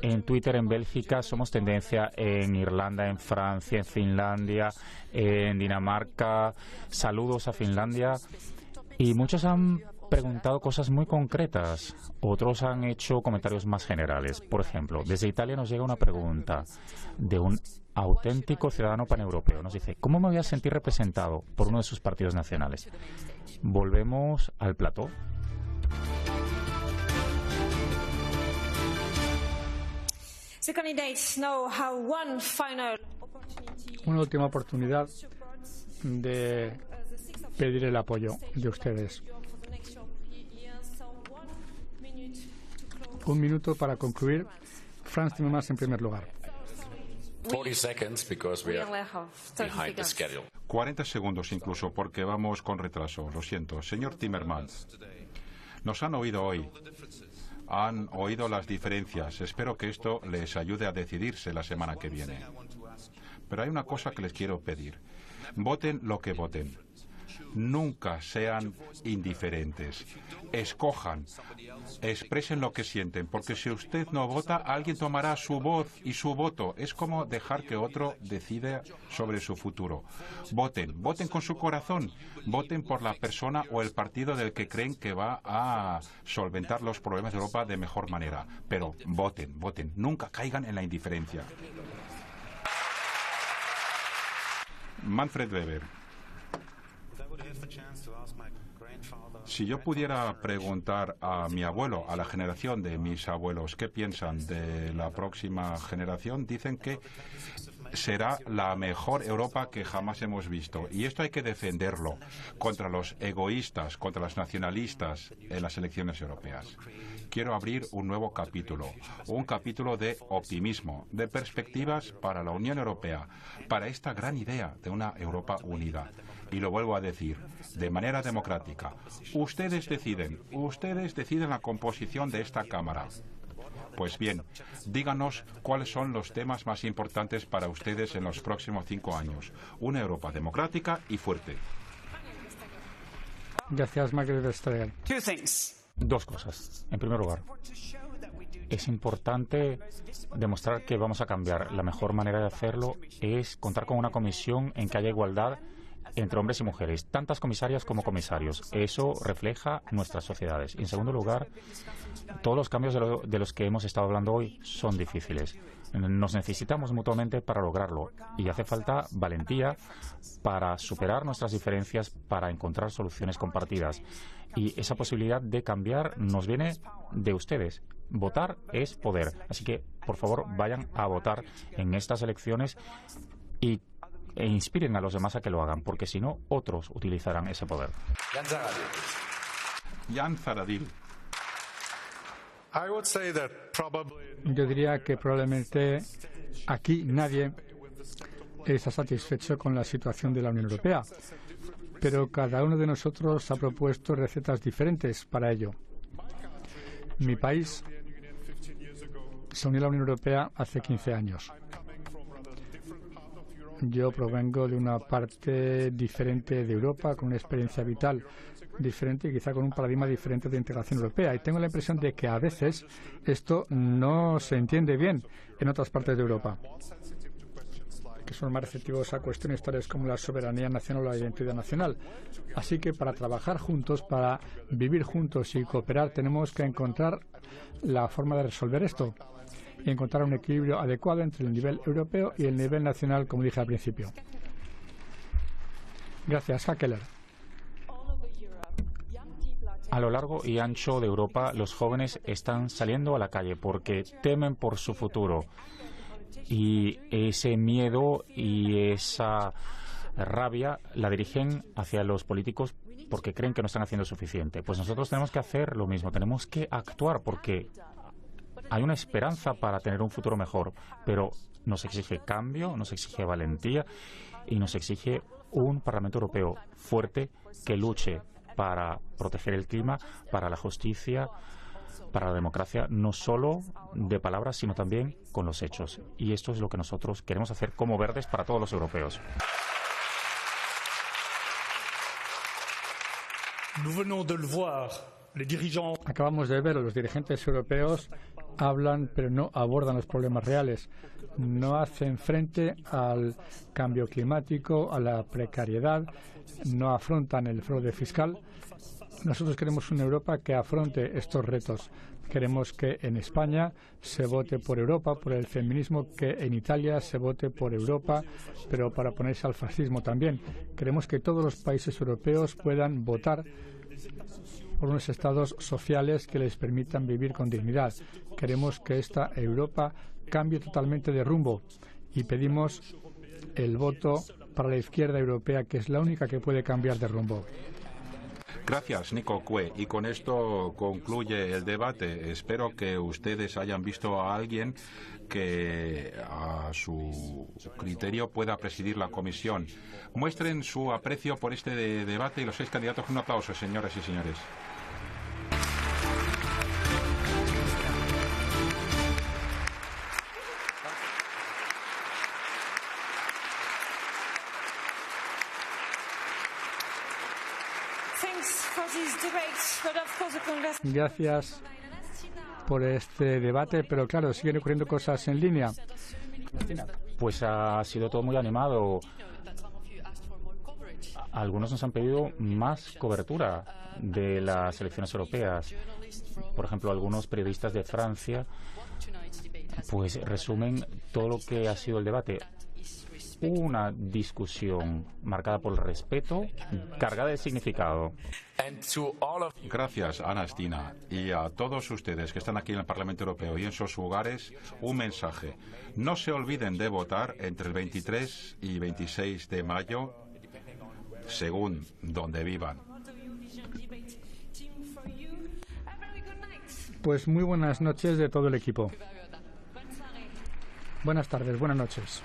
en Twitter en Bélgica somos tendencia, en Irlanda, en Francia, en Finlandia, en Dinamarca. Saludos a Finlandia. Y muchos han preguntado cosas muy concretas, otros han hecho comentarios más generales. Por ejemplo, desde Italia nos llega una pregunta de un auténtico ciudadano paneuropeo. Nos dice: ¿cómo me voy a sentir representado por uno de sus partidos nacionales? Volvemos al plató. Una última oportunidad de pedir el apoyo de ustedes. Un minuto para concluir. Franz Timmermans en primer lugar. 40 seconds because we are behind the schedule. 40 segundos incluso, porque vamos con retraso. Lo siento. Señor Timmermans, nos han oído hoy. Han oído las diferencias. Espero que esto les ayude a decidirse la semana que viene. Pero hay una cosa que les quiero pedir. Voten lo que voten. Nunca sean indiferentes. Escojan, expresen lo que sienten, porque si usted no vota, alguien tomará su voz y su voto. Es como dejar que otro decida sobre su futuro. Voten, voten con su corazón, voten por la persona o el partido del que creen que va a solventar los problemas de Europa de mejor manera. Pero voten, voten, nunca caigan en la indiferencia. Manfred Weber. Si yo pudiera preguntar a mi abuelo, a la generación de mis abuelos, qué piensan de la próxima generación, dicen que será la mejor Europa que jamás hemos visto. Y esto hay que defenderlo contra los egoístas, contra los nacionalistas en las elecciones europeas. Quiero abrir un nuevo capítulo, un capítulo de optimismo, de perspectivas para la Unión Europea, para esta gran idea de una Europa unida. Y lo vuelvo a decir, de manera democrática. Ustedes deciden la composición de esta Cámara. Pues bien, díganos cuáles son los temas más importantes para ustedes en los próximos 5 años. Una Europa democrática y fuerte. Gracias, Margaret Vestager. Dos cosas. En primer lugar, es importante demostrar que vamos a cambiar. La mejor manera de hacerlo es contar con una comisión en que haya igualdad entre hombres y mujeres, tantas comisarias como comisarios. Eso refleja nuestras sociedades. Y en segundo lugar, todos los cambios de los que hemos estado hablando hoy son difíciles. Nos necesitamos mutuamente para lograrlo y hace falta valentía para superar nuestras diferencias, para encontrar soluciones compartidas. Y esa posibilidad de cambiar nos viene de ustedes. Votar es poder. Así que, por favor, vayan a votar en estas elecciones e inspiren a los demás a que lo hagan, porque si no, otros utilizarán ese poder. Jan Zahradil. Yo diría que probablemente aquí nadie está satisfecho con la situación de la Unión Europea, pero cada uno de nosotros ha propuesto recetas diferentes para ello. Mi país se unió a la Unión Europea hace 15 años. Yo provengo de una parte diferente de Europa, con una experiencia vital diferente y quizá con un paradigma diferente de integración europea. Y tengo la impresión de que a veces esto no se entiende bien en otras partes de Europa, que son más receptivos a cuestiones tales como la soberanía nacional o la identidad nacional. Así que para trabajar juntos, para vivir juntos y cooperar, tenemos que encontrar la forma de resolver esto y encontrar un equilibrio adecuado entre el nivel europeo y el nivel nacional, como dije al principio. Gracias, Hakeler. A lo largo y ancho de Europa, los jóvenes están saliendo a la calle porque temen por su futuro. Y ese miedo y esa rabia la dirigen hacia los políticos porque creen que no están haciendo suficiente. Pues nosotros tenemos que hacer lo mismo, tenemos que actuar porque hay una esperanza para tener un futuro mejor, pero nos exige cambio, nos exige valentía y nos exige un Parlamento Europeo fuerte que luche para proteger el clima, para la justicia, para la democracia, no solo de palabras, sino también con los hechos. Y esto es lo que nosotros queremos hacer como Verdes para todos los europeos. Acabamos de ver, los dirigentes europeos hablan pero no abordan los problemas reales. No hacen frente al cambio climático, a la precariedad, no afrontan el fraude fiscal. Nosotros queremos una Europa que afronte estos retos. Queremos que en España se vote por Europa, por el feminismo, que en Italia se vote por Europa, pero para oponerse al fascismo también. Queremos que todos los países europeos puedan votar por unos estados sociales que les permitan vivir con dignidad. Queremos que esta Europa cambie totalmente de rumbo y pedimos el voto para la izquierda europea, que es la única que puede cambiar de rumbo. Gracias, Nico Cue. Y con esto concluye el debate. Espero que ustedes hayan visto a alguien que a su criterio pueda presidir la comisión. Muestren su aprecio por este debate y los 6 candidatos. Un aplauso, señoras y señores. Gracias por este debate, pero claro, siguen ocurriendo cosas en línea. Pues ha sido todo muy animado. Algunos nos han pedido más cobertura de las elecciones europeas. Por ejemplo, algunos periodistas de Francia pues resumen todo lo que ha sido el debate. Una discusión marcada por el respeto, cargada de significado. Gracias, Anastina. Y a todos ustedes que están aquí en el Parlamento Europeo y en sus hogares, un mensaje. No se olviden de votar entre el 23 y 26 de mayo, según donde vivan. Pues muy buenas noches de todo el equipo. Buenas tardes, buenas noches.